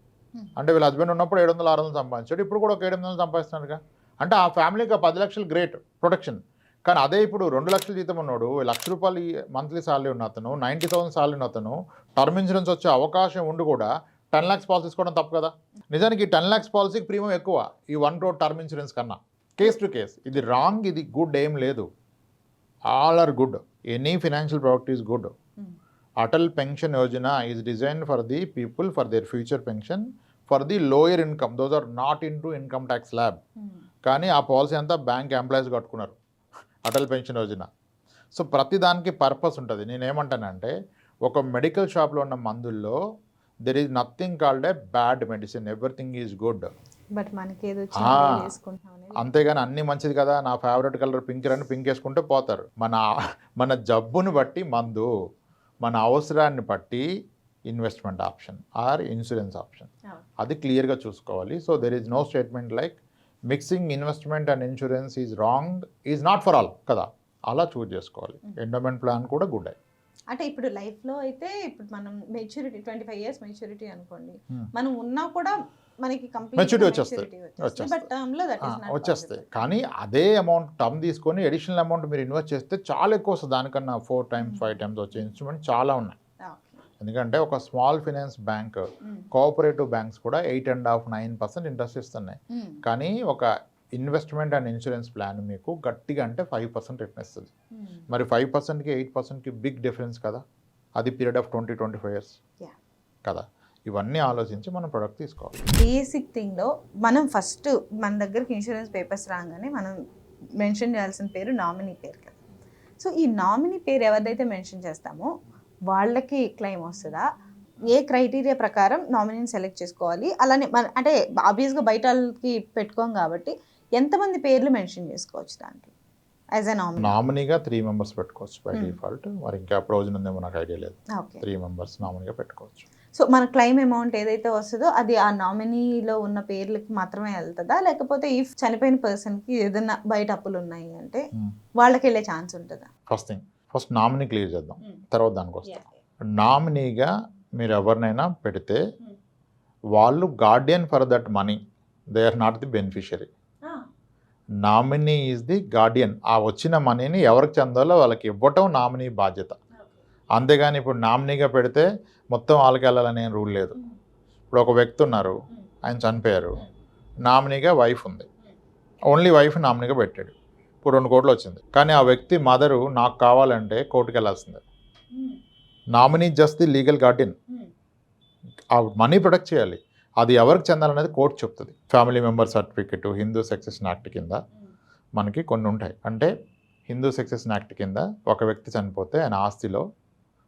అంటే వీళ్ళ హస్బెండ్ ఉన్నప్పుడు 700-600 సంపాదించాడు, ఇప్పుడు కూడా ఒక 700 సంపాదిస్తున్నాడుగా. అంటే ఆ ఫ్యామిలీకి 10 లక్షలు గ్రేట్ ప్రొటెక్షన్. కానీ అదే ఇప్పుడు 2 లక్షల జీతం ఉన్నాడు, ₹1,00,000 మంత్లీ సాలరీ ఉన్న అతను, 90,000 సాలరీ ఉన్న అతను టర్మ్ ఇన్సూరెన్స్ వచ్చే అవకాశం ఉండి కూడా 10 lakhs పాలసీ తీసుకోవడం తప్పు కదా. నిజానికి 10 lakhs పాలసీకి ప్రీమియం ఎక్కువ ఈ 1 crore టర్మ్ ఇన్సూరెన్స్ కన్నా. కేస్ టు కేస్, ఇది రాంగ్, ఇది గుడ్ ఏం లేదు, all are good. Any financial product is good. Atal Pension Yojana is designed for the people for their future pension for the lower income, those are not into income tax slab. కానీ ఆ policy అంతా bank employees కట్టుకున్నారు, Atal Pension Yojana. So ప్రతి దానికి purpose ఉంటుంది. నేనేమంటానంటే ఒక medical షాప్లో ఉన్న మందుల్లో there is nothing called a bad medicine, everything is good. But మనకి ఏదో అంతేగాని అన్నీ మంచిది కదా, నా ఫేవరెట్ కలర్ పింక్ అని పింక్ వేసుకుంటే పోతారు. మన జబ్బుని బట్టి మందు, మన అవసరాన్ని బట్టి investment option or insurance option, అది క్లియర్గా చూసుకోవాలి. So there is no statement like mixing investment and insurance is wrong, is not for all కదా, అలా చూజ్ చేసుకోవాలి. ఎండోమెంట్ ప్లాన్ కూడా గుడ్. అంటే ఇప్పుడు లైఫ్లో అయితే ఇప్పుడు మనం మెచ్యూరిటీ 25 years మెచ్యూరిటీ అనుకోండి, మనం ఉన్నా కూడా మనకి మెచ్యూరిటీ వచ్చేస్తాయి. కానీ అదే అమౌంట్ టర్మ్ తీసుకొని అడిషనల్ అమౌంట్ మీరు ఇన్వెస్ట్ చేస్తే చాలా ఎక్కువ వస్తుంది, దానికన్నా 4 times 5 times వచ్చే ఇన్స్ట్రుమెంట్ చాలా ఉన్నాయి. ఎందుకంటే ఒక small finance bank, cooperative banks కూడా 8.5-9% ఇంట్రెస్ట్ ఇస్తున్నాయి. కానీ ఒక ఇన్వెస్ట్మెంట్ అండ్ ఇన్సూరెన్స్ ప్లాన్ మీకు గట్టిగా అంటే 5% రిటర్న్ ఇస్తుంది. మరి 5%కి 8%కి బిగ్ డిఫరెన్స్ కదా, అది పీరియడ్ ఆఫ్ 20-25 years కదా. ఇవన్నీ ఆలోచించి మనం ప్రొడక్ట్ తీసుకోవాలి. బేసిక్ థింగ్లో మనం ఫస్ట్ మన దగ్గరికి ఇన్సూరెన్స్ పేపర్స్ రాగానే మనం మెన్షన్ చేయాల్సిన పేరు నామినీ పేరు కదా. సో ఈ నామినీ పేరు ఎవరిదైతే మెన్షన్ చేస్తామో వాళ్ళకి క్లెయిమ్ వస్తుందా? ఏ క్రైటీరియా ప్రకారం నామినీని సెలెక్ట్ చేసుకోవాలి? అలానే అంటే ఆబ్వియస్గా బయట వాళ్ళకి పెట్టుకోం కాబట్టి ఎంతమంది పేర్లు మెన్షన్ చేసుకోవచ్చు దాంట్లో యాజ్ ఎ నామినీగా 3 members పెట్టుకోవచ్చు బై డిఫాల్ట్. మరి ఇంకా ప్రొవిజన్ ఉందేమో నాకు ఐడియా లేదు. 3 members నామినీగా పెట్టుకోవచ్చు. సో మన క్లెయిమ్ అమౌంట్ ఏదైతే వస్తుందో అది ఆ నామినీలో ఉన్న పేర్లకి మాత్రమే వెళ్తుందా, లేకపోతే ఇఫ్ చనిపోయిన పర్సన్కి ఏదైనా బయట అప్పులు ఉన్నాయి అంటే వాళ్ళకి వెళ్ళే ఛాన్స్ ఉంటుందా? ఫస్ట్ నామినీ క్లియర్ చేద్దాం, తర్వాత దానికి వస్తాం. నామినీగా మీరు ఎవరినైనా పెడితే వాళ్ళు guardian for that money, they are not the beneficiary. Nominee is the guardian. ఆ వచ్చిన మనీని ఎవరికి చెందాలో వాళ్ళకి ఇవ్వటం నామినీ బాధ్యత. అంతేగాని ఇప్పుడు నామినీగా పెడితే మొత్తం వాళ్ళకి వెళ్ళాలనే రూల్ లేదు. ఇప్పుడు ఒక వ్యక్తి ఉన్నారు, ఆయన చనిపోయారు, నామినీగా వైఫ్ ఉంది, ఓన్లీ వైఫ్ నామినీగా పెట్టాడు, ఇప్పుడు 2 కోట్లు వచ్చింది. కానీ ఆ వ్యక్తి మదరు నాకు కావాలంటే కోర్టుకు వెళ్ళాల్సిందే. Nominee just the legal Guardian, ఆ మనీ ప్రొటెక్ట్ చేయాలి. అది ఎవరికి చెందాలనేది కోర్టు చెప్తుంది. Family member certificate, Hindu succession act కింద మనకి కొన్ని ఉంటాయి. అంటే హిందూ సక్సెషన్ యాక్ట్ కింద ఒక వ్యక్తి చనిపోతే ఆయన ఆస్తిలో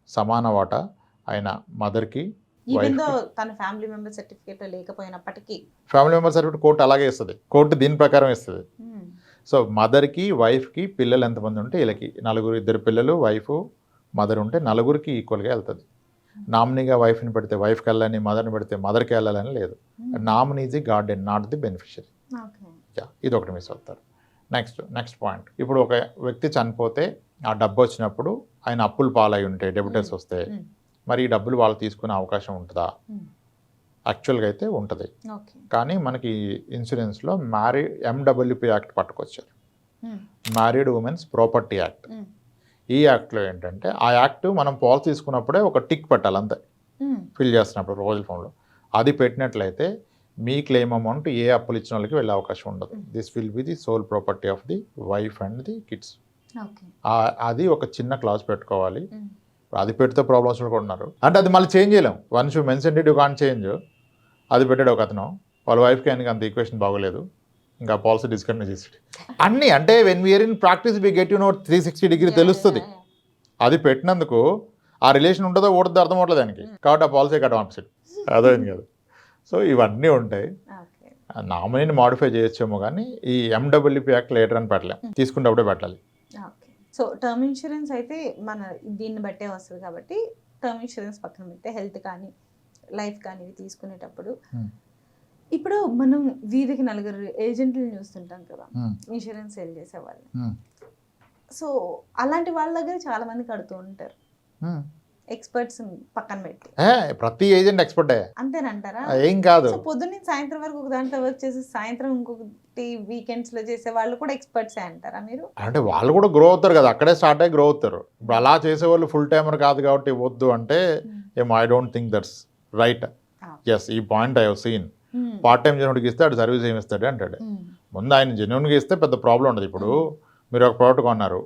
సమాన వాటా ఆయన మదర్కి, ఈవెన్ దో తన ఫ్యామిలీ మెంబర్ సర్టిఫికేట్ లేకపోయినప్పటికీ ఫ్యామిలీ మెంబర్ సర్టిఫికేట్ కోర్టు అలాగే ఇస్తుంది. కోర్టు దీని ప్రకారం ఇస్తుంది. సో మదర్కి, వైఫ్కి పిల్లలు ఎంతమంది ఉంటే వీళ్ళకి 4, 2 పిల్లలు, వైఫ్, మదర్ ఉంటే 4కి ఈక్వల్గా వెళ్తుంది. నామినీగా వైఫ్ని పెడితే వైఫ్కి వెళ్ళాలని, మదర్ని పెడితే మదర్కి వెళ్ళాలని లేదు. Nominee is the garden, not the beneficiary. ఇది ఒకటి మిస్ అవుతారు. నెక్స్ట్ పాయింట్, ఇప్పుడు ఒక వ్యక్తి చనిపోతే ఆ డబ్బు వచ్చినప్పుడు ఆయన అప్పులు పాలై ఉంటే, డెబిటర్స్ వస్తే, మరి ఈ డబ్బులు వాళ్ళు తీసుకునే అవకాశం ఉంటుందా? యాక్చువల్గా అయితే ఉంటుంది. కానీ మనకి ఇన్సూరెన్స్లో MWP యాక్ట్ పట్టుకొచ్చారు, మ్యారీడ్ ఉమెన్స్ ప్రాపర్టీ యాక్ట్. ఈ యాక్ట్లో ఏంటంటే ఆ యాక్ట్ మనం పాలసీ తీసుకున్నప్పుడే ఒక టిక్ పెట్టాలి అంతే, ఫిల్ చేస్తున్నప్పుడు ప్రపోజల్ ఫామ్లో. అది పెట్టినట్లయితే మీ క్లెయిమ్ అమౌంట్ ఏ అప్పులు ఇచ్చిన వాళ్ళకి వెళ్ళే అవకాశం ఉండదు. This will be the sole property of the wife and the kids. అది ఒక చిన్న క్లాజ్ పెట్టుకోవాలి. అది పెడితే ప్రాబ్లమ్స్ కూడా ఉన్నారు అంటే అది మళ్ళీ చేంజ్ చేయలేం. Once you mention it you can't change. అది పెట్టాడు ఒక అతను, వాళ్ళ వైఫ్కి ఆయనకి అంత ఈక్వేషన్ బాగోలేదు, ఇంకా పాలసీ డిస్కంటిన్యూ చేసాడు. అన్నీ అంటే when we are in practice we get you know 360 degree తెలుస్తుంది. అది పెట్టినందుకు ఆ రిలేషన్ ఉంటుందో ఓడుతుందో అర్థం అవ్వట్లేదు దానికి, కాబట్టి ఆ పాలసీ కట్టం ఆప్షన్ అదేం కాదు. సో ఇవన్నీ ఉంటాయి. నామినీని మాడిఫై చేయొచ్చేమో కానీ ఈ MWP యాక్ట్ లేటర్ అని పెట్టలేం, తీసుకునేటప్పుడే పెట్టాలి. సో టర్మ్ ఇన్సూరెన్స్ అయితే మన దీన్ని బట్టే వస్తుంది కాబట్టి టర్మ్ ఇన్సూరెన్స్ పక్కన పెడితే హెల్త్ కానీ లైఫ్ కానీ తీసుకునేటప్పుడు ఇప్పుడు మనం వీధికి 4 ఏజెంట్లు చూస్తుంటాం కదా ఇన్సూరెన్స్ సేల్ చేసే వాళ్ళు. సో అలాంటి వాళ్ళ దగ్గర చాలా మంది కడుతూ ఉంటారు, ఎక్స్పర్ట్స్ పక్కన పెట్టి. ప్రతి ఏజెంట్ ఎక్స్పర్టే అంతేనంటారా? ఏం కాదు. పొద్దున్న సాయంత్రం వరకు ఒక దాంట్లో వర్క్ చేసి సాయంత్రం ఇంకొకటి వీకెండ్స్ లో చేసే వాళ్ళు కూడా ఎక్స్పర్ట్స్ అంటారా మీరు? అంటే వాళ్ళు కూడా గ్రో అవుతారు కదా, అక్కడే స్టార్ట్ అయ్యి గ్రో అవుతారు. ఇప్పుడు అలా చేసే వాళ్ళు ఫుల్ టైమర్ కాదు కాబట్టి వద్దు అంటే ఏమో I don't think that's right. Yes, ఈ point I have seen. Part time జెన్యున్గా ఇస్తే అటు సర్వీస్ ఏమి ఇస్తాడు అంటాడు. ముందు ఆయన జెన్యున్గా ఇస్తే పెద్ద ప్రాబ్లం ఉండదు. ఇప్పుడు మీరు ఒక ప్రోడక్ట్ కొన్నారు,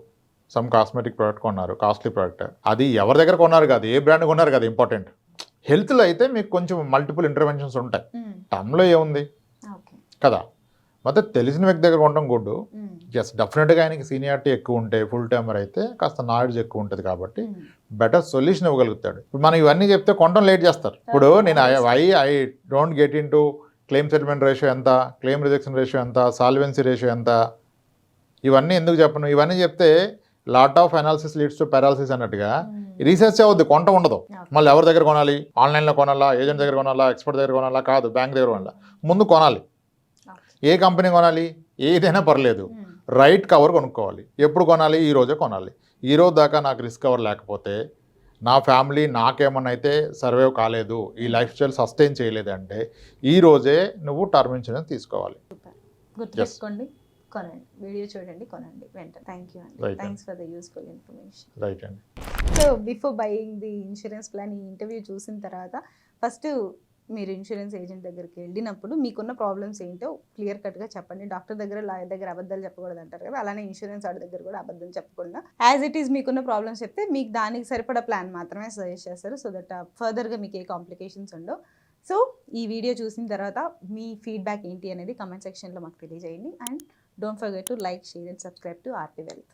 సమ్ కాస్మెటిక్ ప్రోడక్ట్ కొన్నారు, కాస్ట్లీ ప్రోడక్ట్, అది ఎవరి దగ్గర కొన్నారు కాదు, ఏ బ్రాండ్ కొన్నారు కదా ఇంపార్టెంట్. హెల్త్లో అయితే మీకు కొంచెం మల్టిపుల్ ఇంటర్వెన్షన్స్ ఉంటాయి, టర్మ్లో ఏముంది కదా. ಮತ್ತೆ తెలిసిన వ్యక్తి దగ్గర ఉండడం గుడ్. ఎస్, డెఫినెట్గా ఆయనకి సీనియారిటీ ఎక్కువ ఉంటే, ఫుల్ టైమర్ అయితే కాస్త నాలెడ్జ్ ఎక్కువ ఉంటుంది కాబట్టి బెటర్ సొల్యూషన్ ఇవ్వగలుగుతాడు. ఇప్పుడు మనం ఇవన్నీ చెప్తే కొనడం లేట్ చేస్తారు. ఇప్పుడు నేను I don't get in to claim settlement ratio ఎంత, క్లెయిమ్ రిజెక్షన్ రేషియో ఎంత, సాల్వెన్సీ రేషియో ఎంత, ఇవన్నీ ఎందుకు చెప్పను. ఇవన్నీ చెప్తే lot of analysis leads to paralysis అన్నట్టుగా రీసెర్చ్ అవుద్ది, కొంట ఉండదు. మళ్ళీ ఎవరి దగ్గర కొనాలి, ఆన్లైన్లో కొనాలా, ఏజెంట్ దగ్గర కొనాలా, ఎక్స్పర్ట్ దగ్గర కొనాలా, కాదు బ్యాంక్ దగ్గర కొనాలా, ముందు కొనాలి. ఏ కంపెనీ కొనాలి, ఏదైనా పర్లేదు, రైట్ కవర్ కొనుక్కోవాలి. ఎప్పుడు కొనాలి, ఈ రోజే కొనాలి. ఈ రోజు దాకా నాకు రిస్క్ కవర్ లేకపోతే, నా ఫ్యామిలీ నాకేమన్నా అయితే సర్వైవ్ కాలేదు, ఈ లైఫ్ స్టైల్ సస్టైన్ చేయలేదు అంటే ఈ రోజే నువ్వు టర్మ్ ఇన్సూరెన్స్ తీసుకోవాలి. గుర్తుపెట్టుకోండి, కొనండి, వీడియో చూడండి, కొనండి వెంటనే. థ్యాంక్ యూ అండి, thanks for the useful information. Right అండి. So before buying the insurance plan, ఈ ఇంటర్వ్యూ చూసిన తర్వాత ఫస్ట్ మీరు ఇన్సూరెన్స్ ఏజెంట్ దగ్గరికి వెళ్ళినప్పుడు మీకున్న ప్రాబ్లమ్స్ ఏంటో క్లియర్ కట్గా చెప్పండి. డాక్టర్ దగ్గర, లాయర్ దగ్గర అబద్ధాలు చెప్పకూడదు అంటారు కదా, అలానే ఇన్సూరెన్స్ వాడి దగ్గర కూడా అబద్ధం చెప్పకుండా యాజ్ ఇట్ ఈస్ మీకున్న ప్రాబ్లమ్స్ చెప్తే మీకు దానికి సరిపడా ప్లాన్ మాత్రమే సజెస్ట్ చేస్తారు. సో దట్ ఫర్దర్గా మీకు ఏ కాంప్లికేషన్స్ ఉండవు. సో ఈ వీడియో చూసిన తర్వాత మీ ఫీడ్బ్యాక్ ఏంటి అనేది కమెంట్ సెక్షన్లో మాకు తెలియజేయండి. And don't forget to like, share and subscribe to RP wealth.